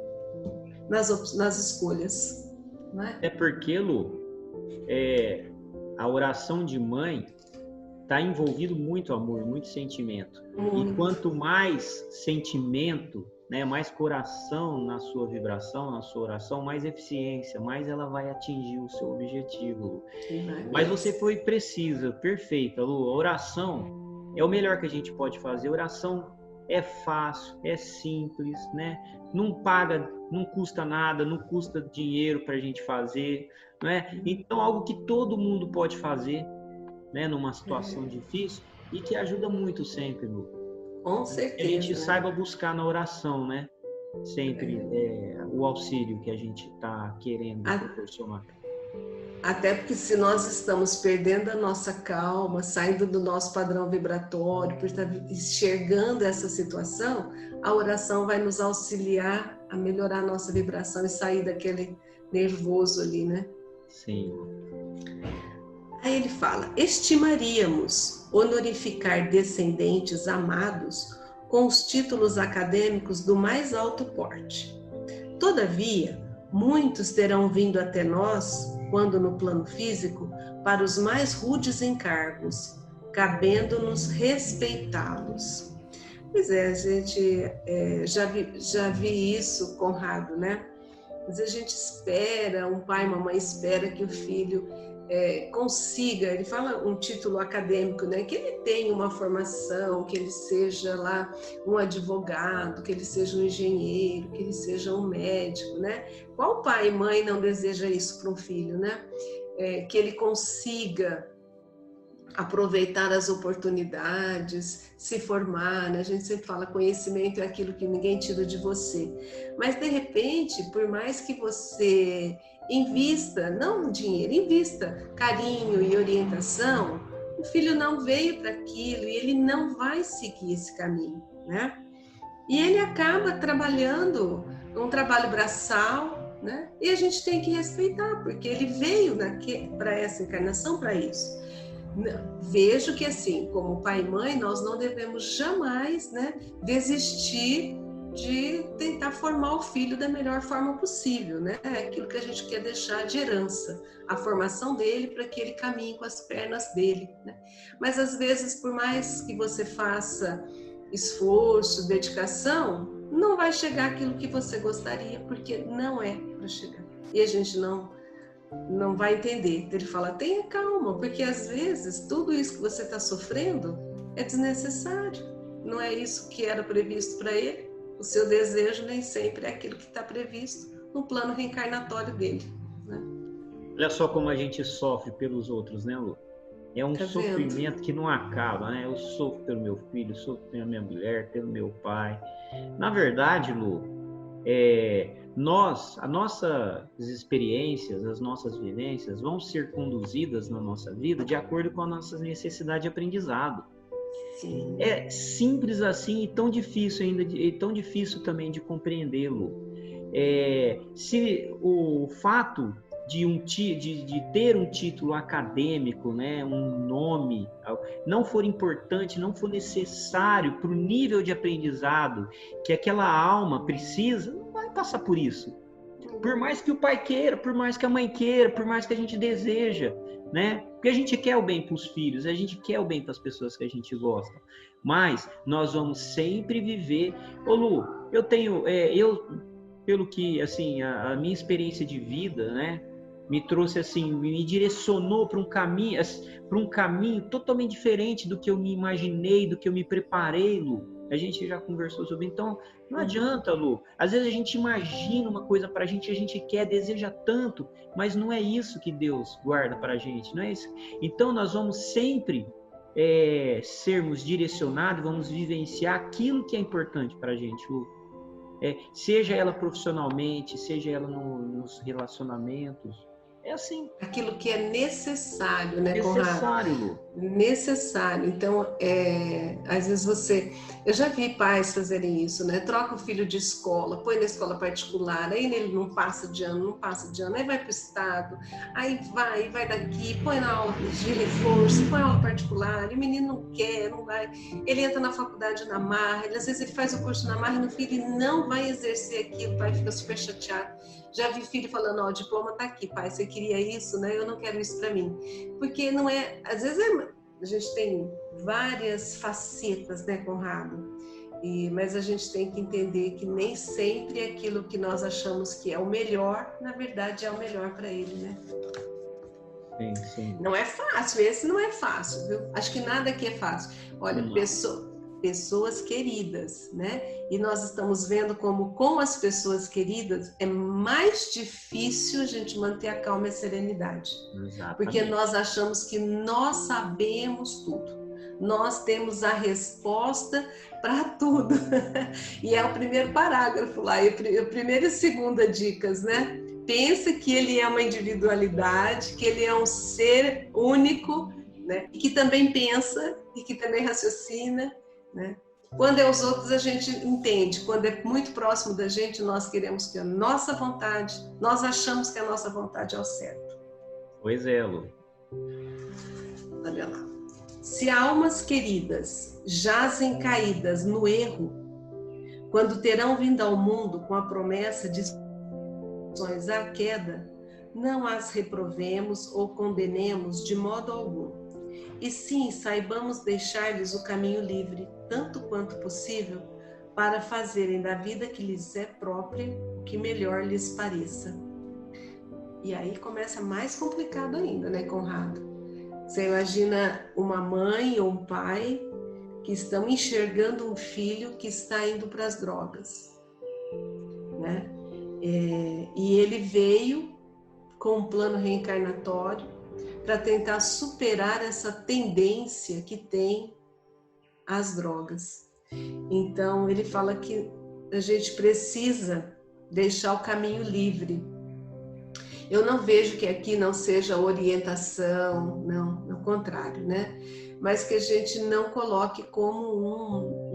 nas escolhas, né? É porque, Lu, a oração de mãe está envolvido muito amor, muito sentimento. Muito. E quanto mais sentimento, né, mais coração na sua vibração, na sua oração, mais eficiência, mais ela vai atingir o seu objetivo, Lu. Mas você foi precisa, perfeita, Lu. A oração é o melhor que a gente pode fazer. A oração é fácil, é simples, né? Não paga, não custa nada, não custa dinheiro para a gente fazer, né? Então, algo que todo mundo pode fazer, né, numa situação difícil e que ajuda muito sempre, Lu. Com certeza. Que a gente saiba buscar na oração, né? Sempre o auxílio que a gente está querendo proporcionar. Até porque se nós estamos perdendo a nossa calma, saindo do nosso padrão vibratório, por estar enxergando essa situação, a oração vai nos auxiliar a melhorar a nossa vibração e sair daquele nervoso ali, né? Sim. Aí ele fala: estimaríamos honorificar descendentes amados com os títulos acadêmicos do mais alto porte. Todavia, muitos terão vindo até nós, quando no plano físico, para os mais rudes encargos, cabendo-nos respeitá-los. Pois é, a gente já vi isso, Conrado, né? Mas a gente espera, um pai e uma mãe espera que o filho consiga, ele fala um título acadêmico, né? Que ele tenha uma formação, que ele seja lá um advogado, que ele seja um engenheiro, que ele seja um médico, né? Qual pai e mãe não deseja isso para um filho, né? Que ele consiga aproveitar as oportunidades, se formar, né? A gente sempre fala, conhecimento é aquilo que ninguém tira de você. Mas, de repente, por mais que você invista, não dinheiro, invista carinho e orientação, o filho não veio para aquilo e ele não vai seguir esse caminho, né? E ele acaba trabalhando um trabalho braçal, né? E a gente tem que respeitar, porque ele veio para essa encarnação para isso. Vejo que, assim, como pai e mãe, nós não devemos jamais, né, desistir de tentar formar o filho da melhor forma possível, né? É aquilo que a gente quer deixar de herança, a formação dele para que ele caminhe com as pernas dele, né? Mas às vezes, por mais que você faça esforço, dedicação, não vai chegar aquilo que você gostaria, porque não é para chegar. E a gente não vai entender. Ele fala, tenha calma, porque às vezes tudo isso que você está sofrendo é desnecessário. Não é isso que era previsto para ele. O seu desejo nem sempre é aquilo que está previsto no plano reencarnatório dele, né? Olha só como a gente sofre pelos outros, né, Lu? É um sofrimento que não acaba, né? Eu sofro pelo meu filho, sofro pela minha mulher, pelo meu pai. Na verdade, Lu, as nossas experiências, as nossas vivências vão ser conduzidas na nossa vida de acordo com a nossa necessidade de aprendizado. Sim. É simples assim e tão difícil ainda, e tão difícil também de compreendê-lo. Se o fato de ter um título acadêmico, né, um nome, não for importante, não for necessário para o nível de aprendizado que aquela alma precisa, não vai passar por isso. Por mais que o pai queira, por mais que a mãe queira, por mais que a gente deseja, né? Porque a gente quer o bem para os filhos, a gente quer o bem para as pessoas que a gente gosta. Mas nós vamos sempre viver... Ô Lu, eu tenho... pelo que, assim, a minha experiência de vida, né? Me trouxe assim, me direcionou para um caminho totalmente diferente do que eu me imaginei, do que eu me preparei, Lu. A gente já conversou sobre. Então, não adianta, Lu. Às vezes a gente imagina uma coisa para a gente quer, deseja tanto, mas não é isso que Deus guarda para a gente, não é isso? Então, nós vamos sempre sermos direcionados, vamos vivenciar aquilo que é importante para a gente, Lu. Seja ela profissionalmente, seja ela nos relacionamentos. É assim. Aquilo que é necessário, né, Conrado? Necessário, Lu. Necessário. Então, às vezes eu já vi pais fazerem isso, né? Troca o filho de escola, põe na escola particular, aí ele não passa de ano, aí vai para o estado, aí vai daqui, põe na aula de reforço, põe aula particular, e o menino não quer, não vai. Ele entra na faculdade na marra, às vezes ele faz o curso na marra e no fim ele não vai exercer aquilo, o pai fica super chateado. Já vi filho falando, ó, o diploma tá aqui, pai, você queria isso, né? Eu não quero isso para mim. Porque não é, às vezes a gente tem várias facetas, né, Conrado? Mas a gente tem que entender que nem sempre aquilo que nós achamos que é o melhor, na verdade é o melhor para ele, né? Sim, sim. Não é fácil, esse não é fácil, viu? Acho que nada aqui é fácil. Olha, pessoas queridas, né? E nós estamos vendo como com as pessoas queridas é mais difícil a gente manter a calma e a serenidade. Exatamente. Porque nós achamos que nós sabemos tudo. Nós temos a resposta para tudo. E é o primeiro parágrafo lá, e a primeira e segunda dicas, né? Pensa que ele é uma individualidade, que ele é um ser único, né? E que também pensa e que também raciocina, né? Quando é os outros a gente entende, quando é muito próximo da gente, nós queremos que a nossa vontade, nós achamos que a nossa vontade é o certo. Pois é, Lu. Olha lá. Se almas queridas jazem caídas no erro, quando terão vindo ao mundo com a promessa de sonhos à queda, não as reprovemos ou condenemos de modo algum. E sim, saibamos deixar-lhes o caminho livre, tanto quanto possível, para fazerem da vida que lhes é própria o que melhor lhes pareça. E aí começa mais complicado ainda, né, Conrado? Você imagina uma mãe ou um pai que estão enxergando um filho que está indo para as drogas, né? E ele veio com um plano reencarnatório para tentar superar essa tendência que tem às drogas. Então, ele fala que a gente precisa deixar o caminho livre. Eu não vejo que aqui não seja orientação, não, ao contrário, né? Mas que a gente não coloque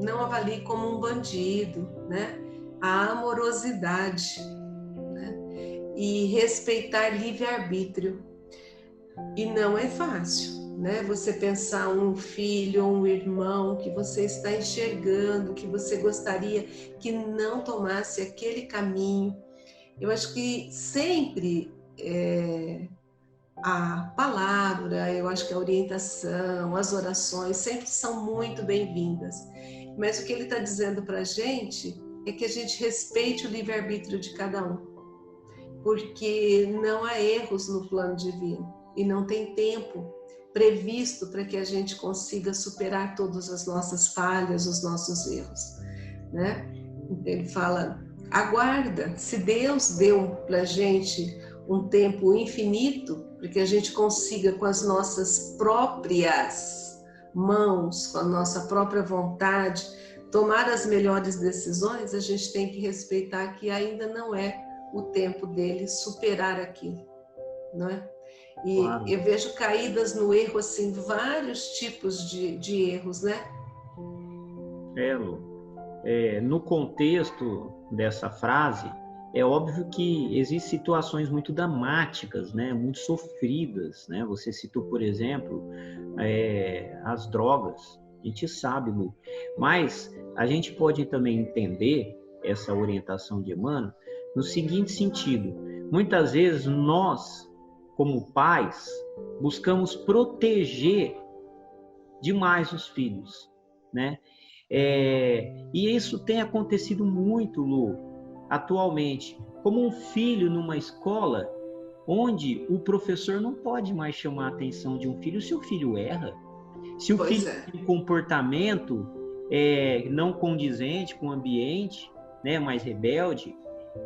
não avalie como um bandido, né? A amorosidade, né? E respeitar livre-arbítrio. E não é fácil, né? Você pensar um filho, um irmão que você está enxergando, que você gostaria que não tomasse aquele caminho. Eu acho que sempre a palavra, eu acho que a orientação, as orações sempre são muito bem-vindas. Mas o que ele está dizendo para a gente é que a gente respeite o livre-arbítrio de cada um, porque não há erros no plano divino e não tem tempo previsto para que a gente consiga superar todas as nossas falhas, os nossos erros, né? Ele fala, aguarda, se Deus deu para a gente um tempo infinito, para que a gente consiga com as nossas próprias mãos, com a nossa própria vontade, tomar as melhores decisões, a gente tem que respeitar que ainda não é o tempo dele superar aquilo, não é? E claro, eu vejo caídas no erro, assim, vários tipos de erros, né? Lu, no contexto dessa frase, é óbvio que existem situações muito dramáticas, né? Muito sofridas, né? Você citou, por exemplo, as drogas. A gente sabe, Lu. Mas a gente pode também entender essa orientação de Emmanuel no seguinte sentido. Muitas vezes nós, como pais, buscamos proteger demais os filhos, né? E isso tem acontecido muito, Lu, atualmente. Como um filho numa escola, onde o professor não pode mais chamar a atenção de um filho se o filho erra. Se o filho tem um comportamento não condizente com o ambiente, né, mais rebelde.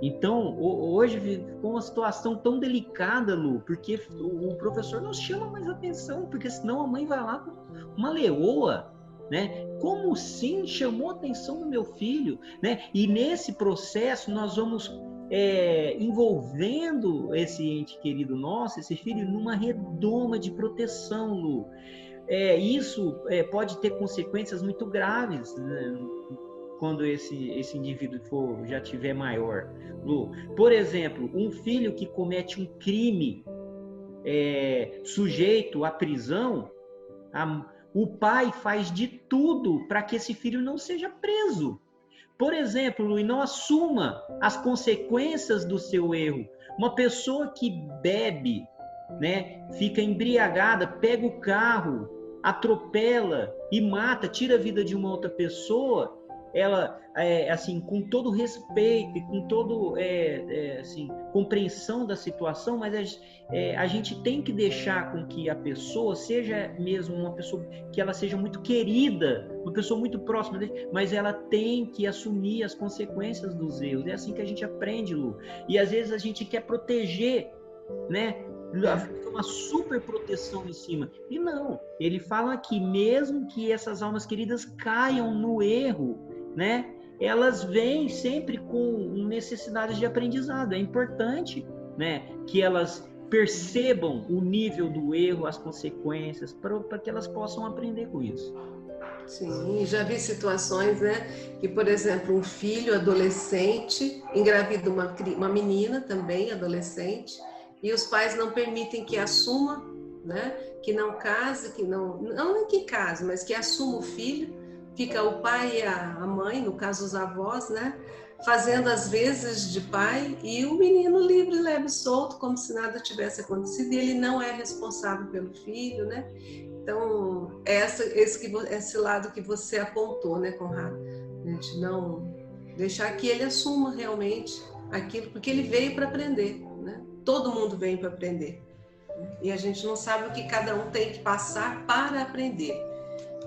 Então, hoje ficou uma situação tão delicada, Lu, porque o professor não chama mais atenção, porque senão a mãe vai lá com uma leoa, né? Como sim chamou a atenção do meu filho, né? E nesse processo nós vamos envolvendo esse ente querido nosso, esse filho, numa redoma de proteção, Lu. Isso pode ter consequências muito graves, né, quando esse indivíduo já tiver maior, Lu. Por exemplo, um filho que comete um crime sujeito à prisão, o pai faz de tudo para que esse filho não seja preso. Por exemplo, e não assuma as consequências do seu erro. Uma pessoa que bebe, né, fica embriagada, pega o carro, atropela e mata, tira a vida de uma outra pessoa, ela, assim, com todo respeito e com todo, assim, compreensão da situação, mas a gente tem que deixar com que a pessoa seja mesmo uma pessoa que ela seja muito querida, uma pessoa muito próxima dele, mas ela tem que assumir as consequências dos erros. É assim que a gente aprende, Lu. E às vezes a gente quer proteger, né? Uma super proteção em cima. E não, ele fala que mesmo que essas almas queridas caiam no erro, né, elas vêm sempre com necessidades de aprendizado. É importante, né, que elas percebam o nível do erro, as consequências, para que elas possam aprender com isso. Sim, já vi situações, né, que, por exemplo, um filho adolescente engravida uma menina também adolescente, e os pais não permitem que assuma, né, que não case, não que case, mas que assuma o filho. Fica o pai e a mãe, no caso os avós, né, fazendo as vezes de pai, e o menino livre, leve e solto, como se nada tivesse acontecido, e ele não é responsável pelo filho, né? Então, esse lado que você apontou, né, Conrado? A gente não deixar que ele assuma realmente aquilo, porque ele veio para aprender, né? Todo mundo vem para aprender. E a gente não sabe o que cada um tem que passar para aprender.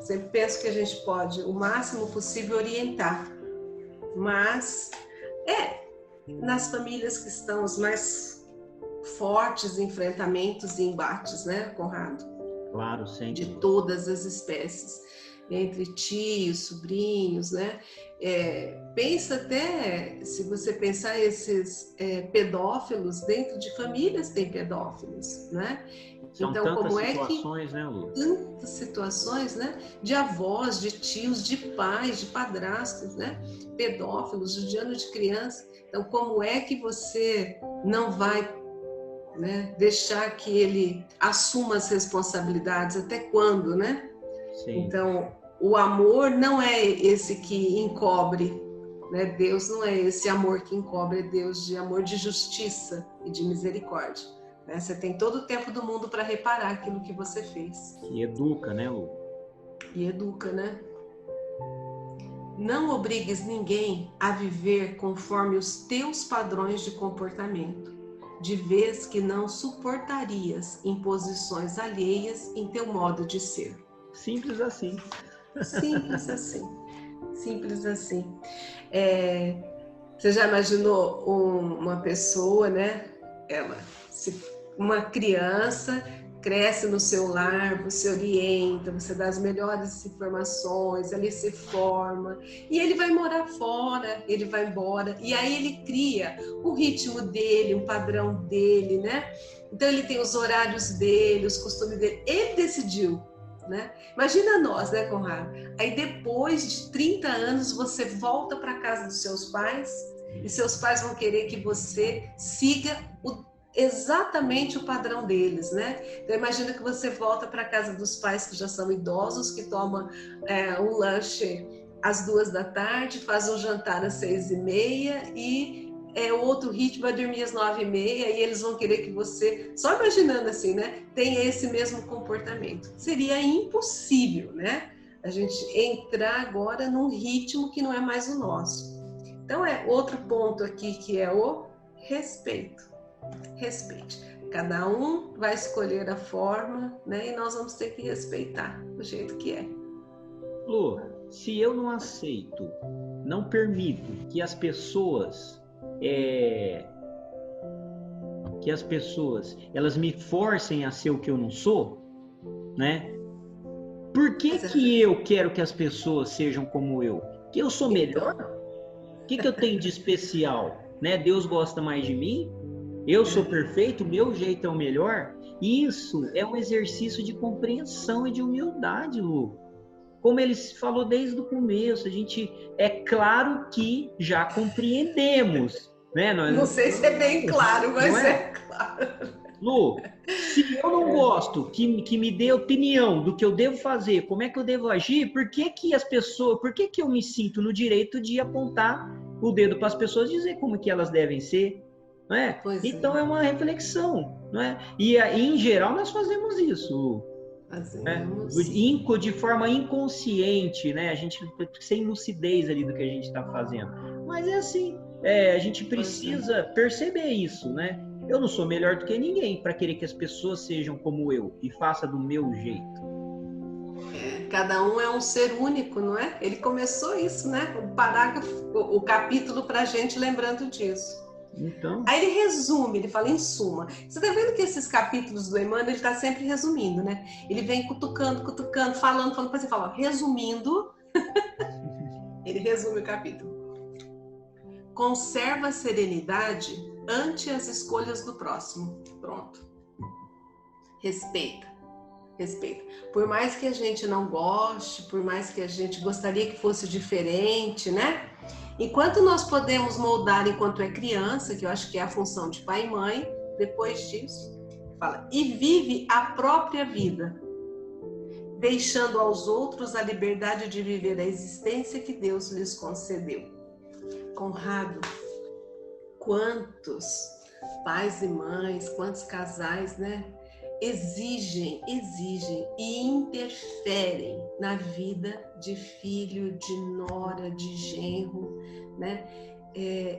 Sempre penso que a gente pode, o máximo possível, orientar. Mas, nas famílias que estão os mais fortes enfrentamentos e embates, né, Conrado? Claro, sempre. De todas as espécies, entre tios, sobrinhos, né? Pensa até, se você pensar, esses pedófilos, dentro de famílias tem pedófilos, né? São então, tantas como situações, né, Lu? Tantas situações, né? De avós, de tios, de pais, de padrastos, né? Pedófilos, judiando de criança. Então, como é que você não vai, né, deixar que ele assuma as responsabilidades? Até quando, né? Sim. Então, o amor não é esse que encobre, né? Deus não é esse amor que encobre, é Deus de amor, de justiça e de misericórdia. Né? Você tem todo o tempo do mundo para reparar aquilo que você fez. Que educa, né, Lu? E educa, né? Não obrigues ninguém a viver conforme os teus padrões de comportamento, de vez que não suportarias imposições alheias em teu modo de ser. Simples assim. Simples assim. Simples assim. Você já imaginou uma pessoa, né? Uma criança cresce no seu lar, você orienta, você dá as melhores informações, ele se forma, e ele vai morar fora, ele vai embora, e aí ele cria o ritmo dele, um padrão dele, né? Então ele tem os horários dele, os costumes dele, ele decidiu, né? Imagina nós, né, Conrado? Aí depois de 30 anos você volta para a casa dos seus pais, e seus pais vão querer que você siga exatamente o padrão deles, né? Então imagina que você volta para a casa dos pais que já são idosos, que tomam um lanche às 14h, faz um jantar às 6h30 e outro ritmo, vai dormir às 9h30, e eles vão querer que você, só imaginando assim, né, tenha esse mesmo comportamento. Seria impossível, né? A gente entrar agora num ritmo que não é mais o nosso. Então outro ponto aqui que é o respeito. Respeite. Cada um vai escolher a forma, né? E nós vamos ter que respeitar do jeito que é. Lu, se eu não aceito, não permito que as pessoas elas me forcem a ser o que eu não sou, né? Por que eu quero que as pessoas sejam como eu? Que eu sou melhor? O que eu tenho de especial? né? Deus gosta mais de mim, eu sou perfeito, o meu jeito é o melhor. Isso é um exercício de compreensão e de humildade, Lu. Como ele falou desde o começo, a gente é claro que já compreendemos, né? Não sei se é bem claro, mas é claro. Lu, se eu não gosto que me dê opinião do que eu devo fazer, como é que eu devo agir, por que as pessoas, por que eu me sinto no direito de apontar o dedo para as pessoas e dizer como que elas devem ser, não é? Então é uma reflexão, não é? E em geral nós fazemos isso, Lu. Fazemos. De forma inconsciente, né? A gente sem lucidez ali do que a gente está fazendo. Mas é assim, a gente precisa perceber isso, né? Eu não sou melhor do que ninguém para querer que as pessoas sejam como eu e faça do meu jeito. Cada um é um ser único, não é? Ele começou isso, né? O parágrafo, o capítulo para a gente lembrando disso. Então... Aí ele resume, ele fala em suma. Você está vendo que esses capítulos do Emmanuel, ele está sempre resumindo, né? Ele vem cutucando, falando, depois ele fala, ó, resumindo, ele resume o capítulo. Conserva a serenidade ante as escolhas do próximo. Pronto. Respeita. Por mais que a gente não goste, por mais que a gente gostaria que fosse diferente, né? Enquanto nós podemos moldar enquanto é criança, que eu acho que é a função de pai e mãe, depois disso, fala, e vive a própria vida, deixando aos outros a liberdade de viver a existência que Deus lhes concedeu. Conrado, quantos pais e mães, quantos casais, né? Exigem e interferem na vida de filho, de nora, de genro, né?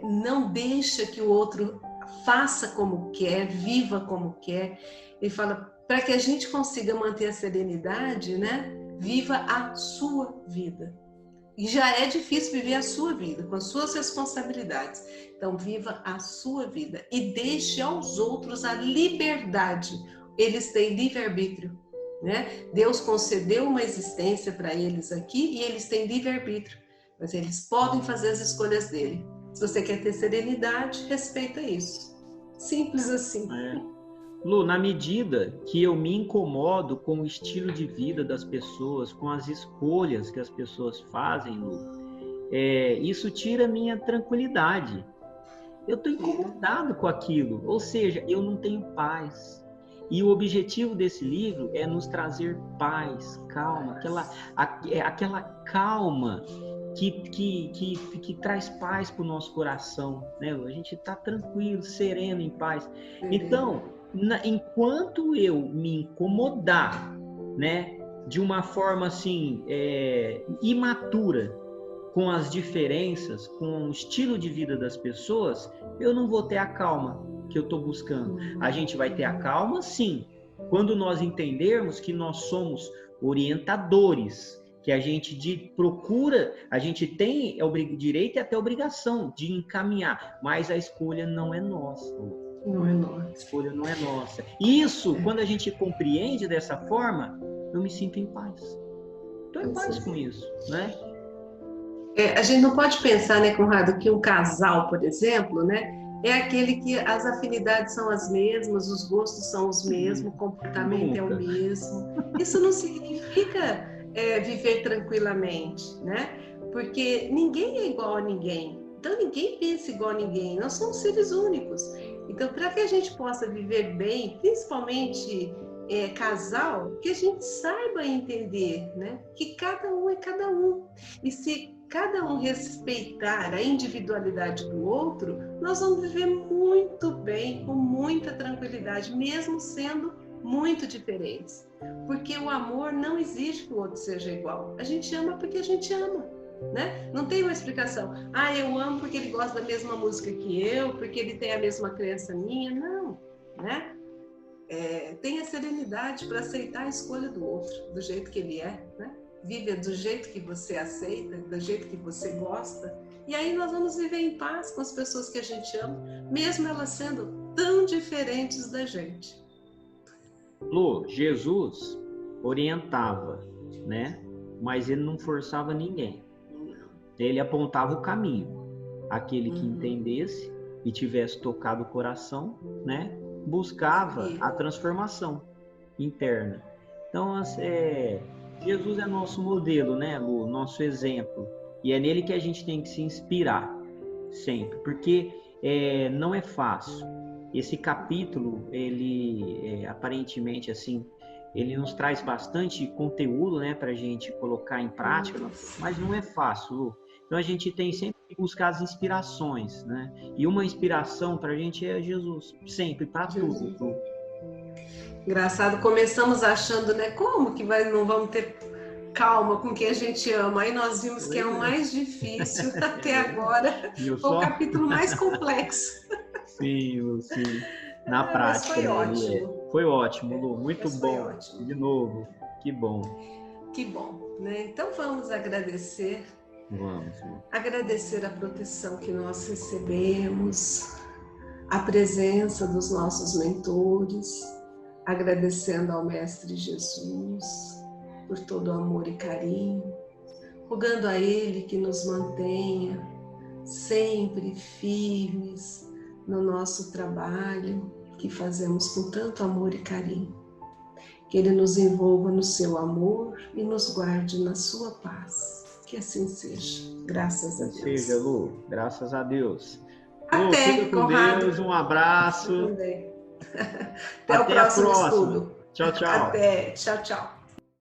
Não deixa que o outro faça como quer, viva como quer. Ele fala, para que a gente consiga manter a serenidade, né? Viva a sua vida. E já é difícil viver a sua vida, com as suas responsabilidades. Então, viva a sua vida e deixe aos outros a liberdade. Eles têm livre-arbítrio, né? Deus concedeu uma existência para eles aqui e eles têm livre-arbítrio, mas eles podem fazer as escolhas dele. Se você quer ter serenidade, respeita isso. Simples assim. Lu, na medida que eu me incomodo com o estilo de vida das pessoas, com as escolhas que as pessoas fazem, Lu, isso tira a minha tranquilidade. Eu estou incomodado com aquilo, ou seja, eu não tenho paz. E o objetivo desse livro é nos trazer paz, calma, aquela calma que traz paz para o nosso coração, né? A gente está tranquilo, sereno, em paz. Então, enquanto eu me incomodar, né, de uma forma assim imatura com as diferenças, com o estilo de vida das pessoas, eu não vou ter a calma que eu estou buscando. A gente vai ter a calma, sim, quando nós entendermos que nós somos orientadores, que a gente procura, a gente tem direito e até obrigação de encaminhar, mas a escolha não é nossa. Não é nossa. A escolha não é nossa. Isso, quando a gente compreende dessa forma, eu me sinto em paz. Estou em paz com isso, né? A gente não pode pensar, né, Conrado, que um casal, por exemplo, né, é aquele que as afinidades são as mesmas, os gostos são os mesmos, o comportamento é o mesmo. Isso não significa viver tranquilamente, né? Porque ninguém é igual a ninguém. Então, ninguém pensa igual a ninguém. Nós somos seres únicos. Então, para que a gente possa viver bem, principalmente casal, que a gente saiba entender, né? Que cada um é cada um. E se cada um respeitar a individualidade do outro, nós vamos viver muito bem, com muita tranquilidade, mesmo sendo muito diferentes. Porque o amor não exige que o outro seja igual. A gente ama porque a gente ama, né? Não tem uma explicação. Eu amo porque ele gosta da mesma música que eu, porque ele tem a mesma crença minha. Não, né? Tenha serenidade para aceitar a escolha do outro, do jeito que ele é, né? Viva do jeito que você aceita, do jeito que você gosta. E aí nós vamos viver em paz com as pessoas que a gente ama, mesmo elas sendo tão diferentes da gente. Lu, Jesus orientava, né? Mas ele não forçava ninguém. Ele apontava o caminho. Aquele que entendesse e tivesse tocado o coração, né, buscava a transformação interna. Então, Jesus é nosso modelo, né, Lu? Nosso exemplo. E é nele que a gente tem que se inspirar sempre, porque não é fácil. Esse capítulo, ele aparentemente assim, ele nos traz bastante conteúdo, né, para a gente colocar em prática, mas não é fácil, Lu. Então a gente tem sempre que buscar as inspirações, né? E uma inspiração para a gente é Jesus, sempre, para tudo, Lu. Engraçado, começamos achando, né, como que não vamos ter calma com quem a gente ama. Aí nós vimos que é o mais difícil até agora. Foi o capítulo mais complexo. Sim, Lu, sim. Na prática, foi ótimo. Foi ótimo, Lu. Muito bom. Ótimo. De novo, que bom. Que bom, né? Então vamos agradecer. Vamos, Lu. Agradecer a proteção que nós recebemos, a presença dos nossos mentores, agradecendo ao Mestre Jesus por todo o amor e carinho, rogando a Ele que nos mantenha sempre firmes no nosso trabalho que fazemos com tanto amor e carinho. Que Ele nos envolva no seu amor e nos guarde na sua paz. Que assim seja. Graças a Deus. Seja, Lu. Graças a Deus. Até, Lu, fica com Deus. Um abraço. Até o próximo a próxima. estudo. Tchau, tchau. Até. Tchau, tchau.